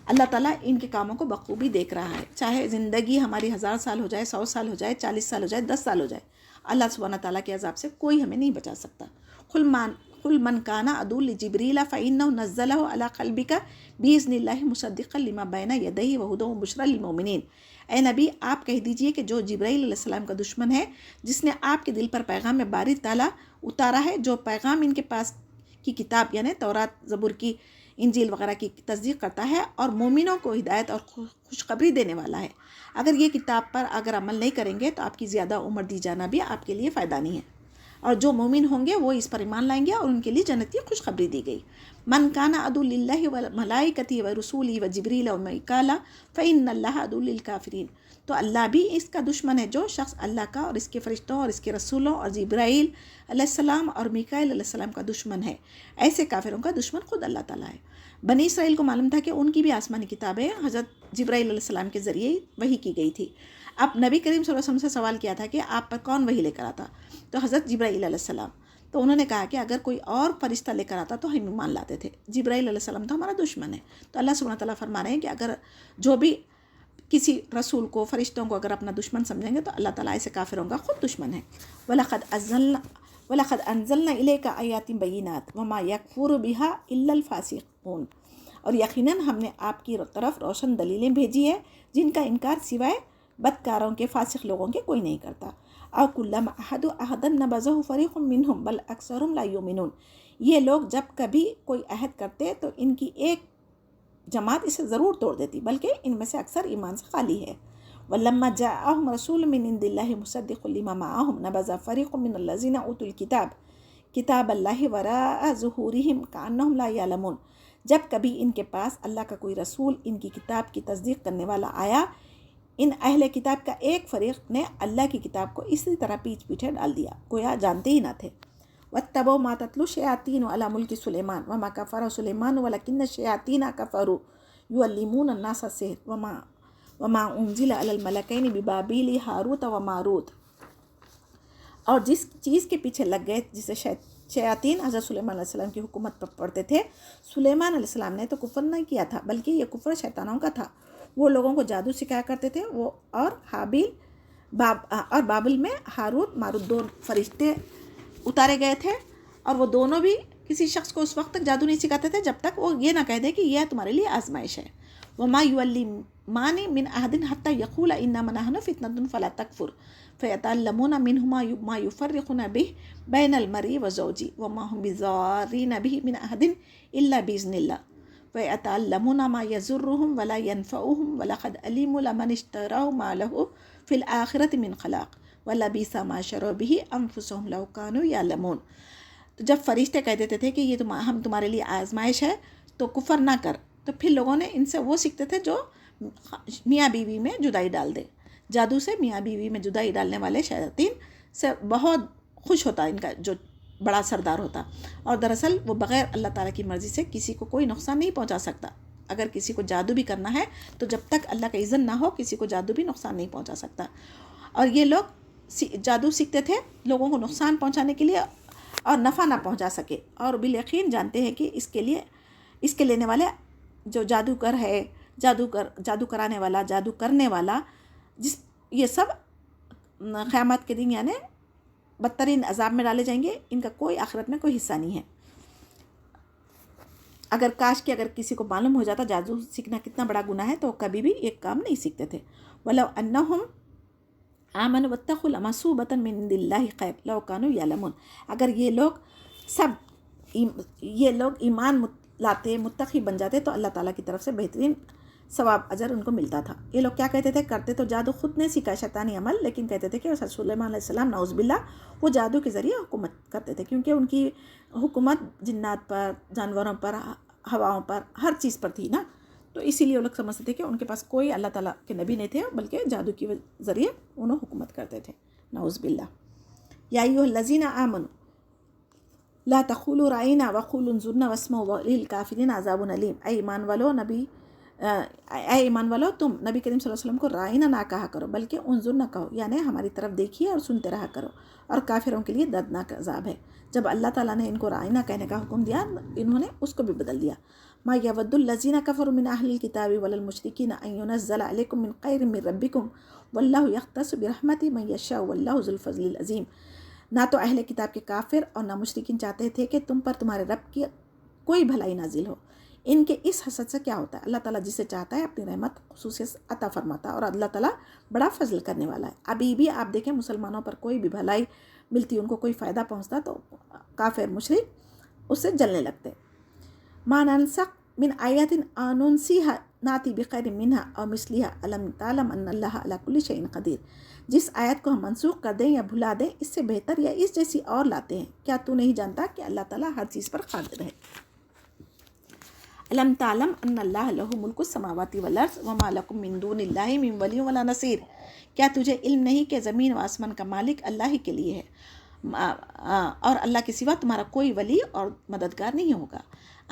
اللہ تعالیٰ ان کے کاموں کو بخوبی دیکھ رہا ہے، چاہے زندگی ہماری 1000 سال ہو جائے، 100 سال ہو جائے، 40 سال ہو جائے، 10 سال ہو جائے، اللہ سبحانہ تعالیٰ کے عذاب سے کوئی ہمیں نہیں بچا سکتا۔ قل من کان عدو لجبریل فإنه نزلہ علی قلبک بإذن اللہ مصدقا لما بین یدیہ وہدی وبشری للمؤمنین۔ اے نبی آپ کہہ دیجئے کہ جو جبرائیل علیہ السلام کا دشمن ہے، جس نے آپ کے دل پر پیغام میں باری تعالیٰ اتارا ہے، جو پیغام ان کے پاس کی کتاب یعنی تورات، زبور کی، انجیل وغیرہ کی تصدیق کرتا ہے اور مومنوں کو ہدایت اور خوشخبری دینے والا ہے، اگر یہ کتاب پر اگر عمل نہیں کریں گے تو آپ کی زیادہ عمر دی جانا بھی آپ کے لیے فائدہ نہیں ہے، اور جو مومن ہوں گے وہ اس پر ایمان لائیں گے اور ان کے لیے جنت کی خوشخبری دی گئی۔ من کان عدو للہ وملائکتہ ورسولہ وجبریل ومیکال فإن اللہ عدو للکافرین۔ تو اللہ بھی اس کا دشمن ہے، جو شخص اللہ کا اور اس کے فرشتوں اور اس کے رسولوں اور جبرائیل علیہ السلام اور میکائیل علیہ السلام کا دشمن ہے، ایسے کافروں کا دشمن خود اللہ تعالیٰ ہے۔ بنی اسرائیل کو معلوم تھا کہ ان کی بھی آسمانی کتابیں حضرت جبرائیل علیہ السلام کے ذریعے وحی کی گئی تھی۔ اب نبی کریم صلی اللہ علیہ وسلم سے سوال کیا تھا کہ آپ پر کون وحی لے کر آتا؟ تو حضرت جبرائیل علیہ السلام۔ تو انہوں نے کہا کہ اگر کوئی اور فرشتہ لے کر آتا تو ہم ایمان لاتے تھے، جبرائیل علیہ السلام تو ہمارا دشمن ہے۔ تو اللہ سبحانہ تعالیٰ فرما رہے ہیں کہ اگر جو بھی کسی رسول کو، فرشتوں کو اگر اپنا دشمن سمجھیں گے تو اللہ تعالیٰ ایسے کافروں کا خود دشمن ہے۔ وَلَقَدْ أَنزَلْنَا إِلَيْكَ آيَاتٍ بَيِّنَاتٍ وَمَا يَكْفُرُ بِهَا إِلَّا الْفَاسِقُونَ، اور یقیناً ہم نے آپ کی طرف روشن دلیلیں بھیجی ہے جن کا انکار سوائے بدکاروں کے، فاسق لوگوں کے کوئی نہیں کرتا۔ أَوْ كُلَّمَا عَاهَدُوا عَهْدًا نَبَذَهُ فَرِيقٌ مِّنْهُمْ بَلْ أَكْثَرُهُمْ لَا يُؤْمِنُونَ۔ یہ لوگ جب کبھی کوئی عہد کرتے تو ان کی ایک جماعت اسے ضرور توڑ دیتی، بلکہ ان میں سے اکثر ایمان سے خالی ہے۔ وَلَمَّا جَاءَهُمْ رَسُولٌ مِّنْ عِندِ اللَّهِ مُصَدِّقٌ لِّمَا مَعَهُمْ نَبَذَ فَرِيقٌ مِّنَ الَّذِينَ أُوتُوا الْكِتَابَ كِتَابَ اللَّهِ وَرَاءَ ظُهُورِهِمْ كَأَنَّهُمْ لَا يَعْلَمُونَ۔ جب کبھی ان کے پاس اللہ کا کوئی رسول ان کی کتاب کی تصدیق کرنے والا آیا، ان اہل کتاب کا ایک فریق نے اللہ کی کتاب کو اسی طرح پیچھے ڈال دیا، گویا جانتے ہی نہ تھے۔ وَاتَّبَعُوا مَا تَتْلُو الشَّيَاطِينُ عَلَىٰ مُلْكِ سُلَيْمَانَ وَمَا كَفَرَ سُلَيْمَانُ وَلَكِنَّ الشَّيَاطِينَ كَفَرُوا يُعَلِّمُونَ النَّاسَ السِّحْرَ وَمَا أُنزِلَ عَلَى الْمَلَكَيْنِ بِبَابِيلَ هَارُوتَ وَمَارُوتَ۔ اور جس چیز کے پیچھے لگ گئے جسے شیاطین حضرت سلیمان علیہ السلام کی حکومت پر پڑھتے تھے، سلیمان علیہ السلام نے تو کفر نہیں کیا تھا، بلکہ یہ کفر شیطانوں کا تھا۔ وہ لوگوں کو جادو سکھایا کرتے تھے، وہ اور بابل میں ہاروت ماروت 2 فرشتے اتارے گئے تھے، اور وہ دونوں بھی کسی شخص کو اس وقت تک جادو نہیں سکھاتے تھے جب تک وہ یہ نہ کہہ دے کہ یہ تمہارے لیے آزمائش ہے۔ وَمَا يُعَلِّمَانِ مِنْ أَحَدٍ حَتَّى يَقُولَ إِنَّمَا نَحْنُ فِتْنَةٌ فَلَا تَكْفُرْ فَيَتَعَلَّمُونَ مِنْهُمَا مَا يُفَرِّقُونَ بِهِ بَيْنَ الْمَرْءِ وَزَوْجِهِ وَمَا هُمْ بِضَارِّينَ بِهِ مِنْ أَحَدٍ إِلَّا بِإِذْنِ اللَّهِ وَيَتَعَلَّمُونَ مَا يَضُرُّهُمْ وَلَا يَنْفَعُهُمْ وَلَقَدْ عَلِمُوا لَمَنِ اشْتَرَاهُ مَا لَهُ فِي الْآخِرَةِ مِنْ خَلَاقٍ وَلَبِئْسَ مَا شَرَوْا بِهِ أَنفُسَهُمْ لَوْ كَانُوا يَعْلَمُونَ۔ تو جب فرشتے کہہ دیتے تھے کہ یہ ہم تمہارے لیے آزمائش ہے تو کفر نہ کر، تو پھر لوگوں نے ان سے وہ سیکھتے تھے جو میاں بیوی میں جدائی ڈال دے۔ جادو سے میاں بیوی میں جدائی ڈالنے والے شیاطین سے بہت خوش ہوتا ان کا جو بڑا سردار ہوتا، اور دراصل وہ بغیر اللہ تعالیٰ کی مرضی سے کسی کو کوئی نقصان نہیں پہنچا سکتا۔ اگر کسی کو جادو بھی کرنا ہے تو جب تک اللہ کا اذن نہ ہو کسی کو جادو بھی نقصان نہیں پہنچا سکتا۔ اور یہ لوگ جادو سیکھتے تھے لوگوں کو نقصان پہنچانے کے لیے اور نفع نہ پہنچا سکے، اور بالیقین جانتے ہیں کہ اس کے لینے والے جو جادوگر ہے، جادو کرانے والا، جادو کرنے والا، یہ سب قیامت کے دن یعنی بدترین عذاب میں ڈالے جائیں گے، ان کا کوئی آخرت میں کوئی حصہ نہیں ہے۔ اگر کسی کو معلوم ہو جاتا جادو سیکھنا کتنا بڑا گناہ ہے تو کبھی بھی یہ کام نہیں سیکھتے تھے۔ وَلَوْ أَنَّهُمْ آمنوا واتقوا لمثوبة من عند الله خیر لو كانوا يعلمون۔ اگر یہ لوگ ایمان لاتے، متقی بن جاتے تو اللہ تعالیٰ کی طرف سے بہترین ثواب اجر ان کو ملتا تھا۔ یہ لوگ کیا کہتے تھے؟ کرتے تو جادو خود نے سیکھا شیطانی عمل، لیکن کہتے تھے کہ حضرت سلیمان علیہ السلام نعوذ باللہ وہ جادو کے ذریعے حکومت کرتے تھے، کیونکہ ان کی حکومت جنات پر، جانوروں پر، ہواؤں پر، ہر چیز پر تھی نا، تو اسی لیے وہ لوگ سمجھتے تھے کہ ان کے پاس کوئی اللہ تعالیٰ کے نبی نہیں تھے، بلکہ جادو کے ذریعے انہوں حکومت کرتے تھے، نعوذ باللہ۔ یا ایھا الذین آمنوا لا تقولوا رأینا وقولوا انظرنا واسمعوا وللکافرین عذاب علیم۔ اے ایمان والو تم نبی کریم صلی اللہ علیہ وسلم کو رائنا نہ کہا کرو بلکہ انظرنا کہو، یعنی ہماری طرف دیکھیے اور سنتے رہا کرو، اور کافروں کے لیے دردناک عذاب ہے۔ جب اللہ تعالیٰ نے ان کو رائنا کہنے کا حکم دیا انہوں نے اس کو بھی بدل دیا۔ ما یود الذین کفروا من اہل الکتاب ولا المشرکین ان ینزل علیکم من خیر من ربکم واللہ یختص برحمتہ من یشاء واللہ ذو الفضل العظیم۔ نہ تو اہل کتاب کے کافر اور نہ مشرکین چاہتے تھے کہ تم پر تمہارے رب کی کوئی بھلائی نازل ہو۔ ان کے اس حسد سے کیا ہوتا ہے؟ اللہ تعالیٰ جسے چاہتا ہے اپنی رحمت خصوصیت عطا فرماتا ہے، اور اللہ تعالیٰ بڑا فضل کرنے والا ہے۔ ابھی بھی آپ دیکھیں مسلمانوں پر کوئی بھی بھلائی ملتی، ان کو کوئی فائدہ پہنچتا تو کافر مشرک اس سے جلنے لگتے۔ ما ننسخ من آیات او ننسیها ناتی بخیر منها او مثلها الم تعلم ان اللہ علی کل شیء قدیر۔ جس آیت کو ہم منسوخ کر دیں یا بھلا دیں اس سے بہتر یا اس جیسی اور لاتے ہیں، کیا تو نہیں جانتا کہ اللہ تعالیٰ ہر چیز پر قادر ہے؟ الم تعلم ان اللہ لہ ملک السماوات والارض وما لکم من دون اللہ من ولی ولا نصیر۔ کیا تجھے علم نہیں کہ زمین و آسمان کا مالک اللہ ہی کے لیے ہے، اور اللہ کے سوا تمہارا کوئی ولی اور مددگار نہیں ہوگا۔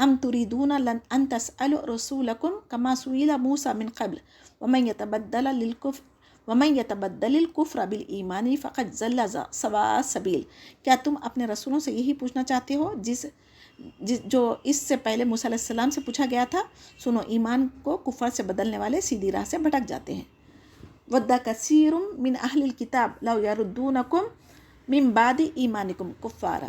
ام تريدون ان تسألوا رسولکم کما سئل موسیٰ من قبل ومن يتبدل الكفر بالایمان فقد ضل سواء السبیل۔ کیا تم اپنے رسولوں سے یہی پوچھنا چاہتے ہو جو اس سے پہلے موسیٰ علیہ السلام سے پوچھا گیا تھا؟ سنو، ایمان کو کفر سے بدلنے والے سیدھی راہ سے بھٹک جاتے ہیں۔ ود کثیر من اہل الکتاب لو یردونکم من بعد ایمانکم کفارا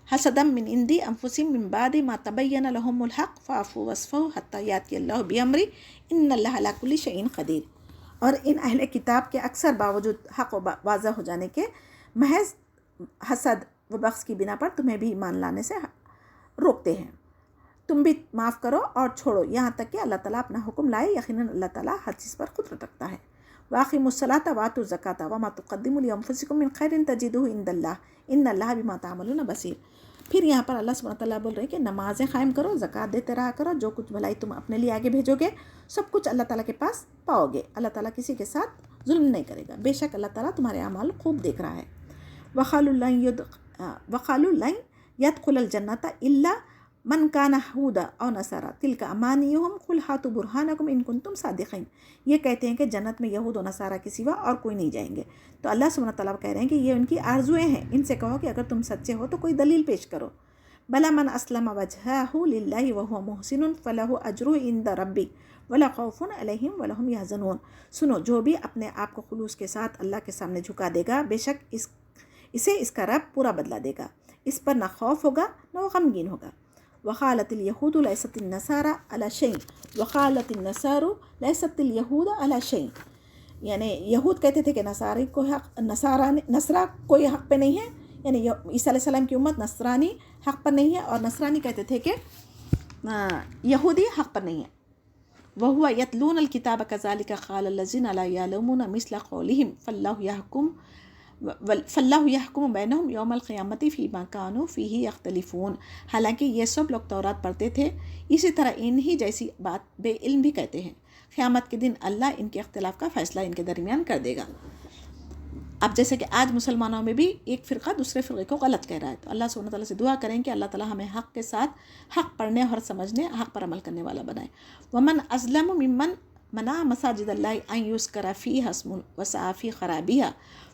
حسدا من عند انفسہم من بعد ما تبین لہم الحق فاعفوا واصفحوا حتی یأتی اللہ بامرہ ان اللہ علی کل شیء قدیر۔ اور ان اہل کتاب کے اکثر باوجود حق واضح ہو جانے کے محض حسد و بغض کی بنا پر تمہیں بھی ایمان لانے سے روکتے ہیں۔ تم بھی معاف کرو اور چھوڑو یہاں تک کہ اللہ تعالیٰ اپنا حکم لائے، یقیناً اللہ تعالیٰ ہر چیز پر قدرت رکھتا ہے۔ وَأَقِیمُوا الصَّلَاةَ وَآتُوا الزَّکَاةَ وَمَا تُقَدِّمُوا لِأَنفُسِکُم مِّن خَیْرٍ تَجِدُوهُ عِندَ اللَّهِ إِنَّ اللَّهَ بِمَا تَعْمَلُونَ بَصِیر۔ پھر یہاں پر اللہ سبحانہ تعالیٰ بول رہے ہیں کہ نمازیں قائم کرو، زکوٰۃ دیتے رہا کرو، جو کچھ بھلائی تم اپنے لیے آگے بھیجو گے سب کچھ اللہ تعالیٰ کے پاس پاؤ گے۔ اللہ تعالیٰ کسی کے ساتھ ظلم نہیں کرے گا، بے شک اللہ تعالیٰ تمہارے اعمال خوب دیکھ رہا ہے۔ وَقَالُوا لَن يَدْخُلَ الْجَنَّةَ إِلَّا من کان ہودا او نصارا تلک امانیہم قل ہاتوا برہانکم ان کنتم صادقین. یہ کہتے ہیں کہ جنت میں یہود و نصارہ کے سوا اور کوئی نہیں جائیں گے. تو اللہ سبحانہ تعالیٰ کہہ رہے ہیں کہ یہ ان کی آرزوئیں ہیں. ان سے کہو کہ اگر تم سچے ہو تو کوئی دلیل پیش کرو. بلا من اسلم وجہہ للہ وہو محسن فلہ اجرہ عند ربہ ولا خوف علیہم ولا ہم یحزنون. سنو، جو بھی اپنے آپ کو خلوص کے ساتھ اللہ کے سامنے جھکا دے گا، بے شک اسے اس کا رب پورا بدلہ دے گا. اس پر نہ خوف ہوگا نہ وہ غمگین ہوگا. وقالت الیہود لیست النصارى علی شیء وقالت النصارى لیست الیہود علی شیء. یعنی یہود کہتے تھے کہ نصرہ کوئی حق پہ نہیں ہے، یعنی عیسیٰ علیہ السلام کی امت نصرانی حق پر نہیں ہے، اور نصرانی کہتے تھے کہ یہودی حق پر نہیں ہے. وَهُوَ يَتْلُونَ الْكِتَابَ كَذَلِكَ قَالَ الَّذِينَ لَا يَعْلَمُونَ مِثْلَ قَوْلِهِمْ فَاللَّهُ يَحْكُمُ بَيْنَهُمْ يَوْمَ الْقِيَامَةِ فِيمَا كَانُوا فِيهِ يَخْتَلِفُونَ. حالانکہ یہ سب لوگ تورات پڑھتے تھے، اسی طرح انہی جیسی بات بے علم بھی کہتے ہیں. قیامت کے دن اللہ ان کے اختلاف کا فیصلہ ان کے درمیان کر دے گا. اب جیسے کہ آج مسلمانوں میں بھی ایک فرقہ دوسرے فرقے کو غلط کہہ رہا ہے، تو اللہ سبحانہ تعالیٰ سے دعا کریں کہ اللہ تعالیٰ ہمیں حق کے ساتھ حق پڑھنے اور سمجھنے، حق پر عمل کرنے والا بنائے. ومن ازلم ممن منع مساجد اللہ ان یذکر فیہا اسمہ وسعی فی خرابہا.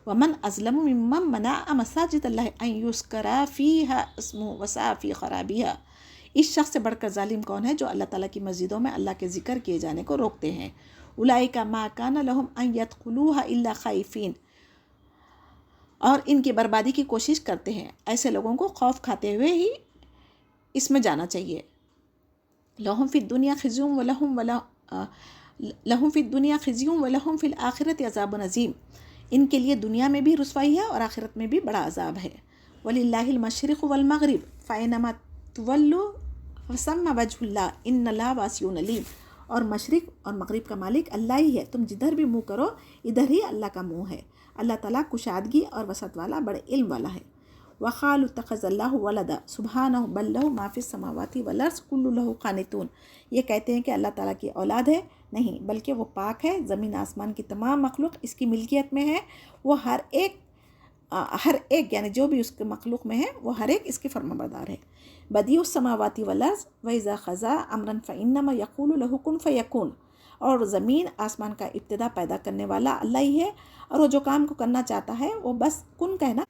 ومن ازلم ممن منع مساجد اللہ ان یذکر فیہا اسمہ وسعی فی خرابہا. اس شخص سے بڑھ کر ظالم کون ہے جو اللہ تعالیٰ کی مسجدوں میں اللہ کے ذکر کیے جانے کو روکتے ہیں. اولئک ما کان لہم ان یدخلوہا الا خائفین. اور ان کی بربادی کی کوشش کرتے ہیں. ایسے لوگوں کو خوف کھاتے ہوئے ہی اس میں جانا چاہیے. لہم فی الدنیا خزی ولہم فی الآخرۃ عذاب عظیم. ان کے لیے دنیا میں بھی رسوائی ہے اور آخرت میں بھی بڑا عذاب ہے. وللہ المشرق والمغرب فینما تولوا فثم وجہ اللہ ان اللہ واسع علیم. اور مشرق اور مغرب کا مالک اللہ ہی ہے، تم جدھر بھی منہ کرو ادھر ہی اللہ کا منہ ہے. اللہ تعالیٰ کشادگی اور وسعت والا، بڑے علم والا ہے. وقالوا اتخذ اللہ ولدا سبحانہ بل لہ ما فی السماوات والارض کل لہ قانتون. یہ کہتے ہیں کہ اللہ تعالیٰ کی اولاد ہے، نہیں بلکہ وہ پاک ہے، زمین آسمان کی تمام مخلوق اس کی ملکیت میں ہے. وہ ہر ایک یعنی جو بھی اس کے مخلوق میں ہے وہ ہر ایک اس کے فرمانبردار ہے. بدیع السماوات والارض واذا قضى امرا فانما یقول له کن فیکون. اور زمین آسمان کا ابتدا پیدا کرنے والا اللہ ہی ہے، اور وہ جو کام کو کرنا چاہتا ہے وہ بس کن کہنا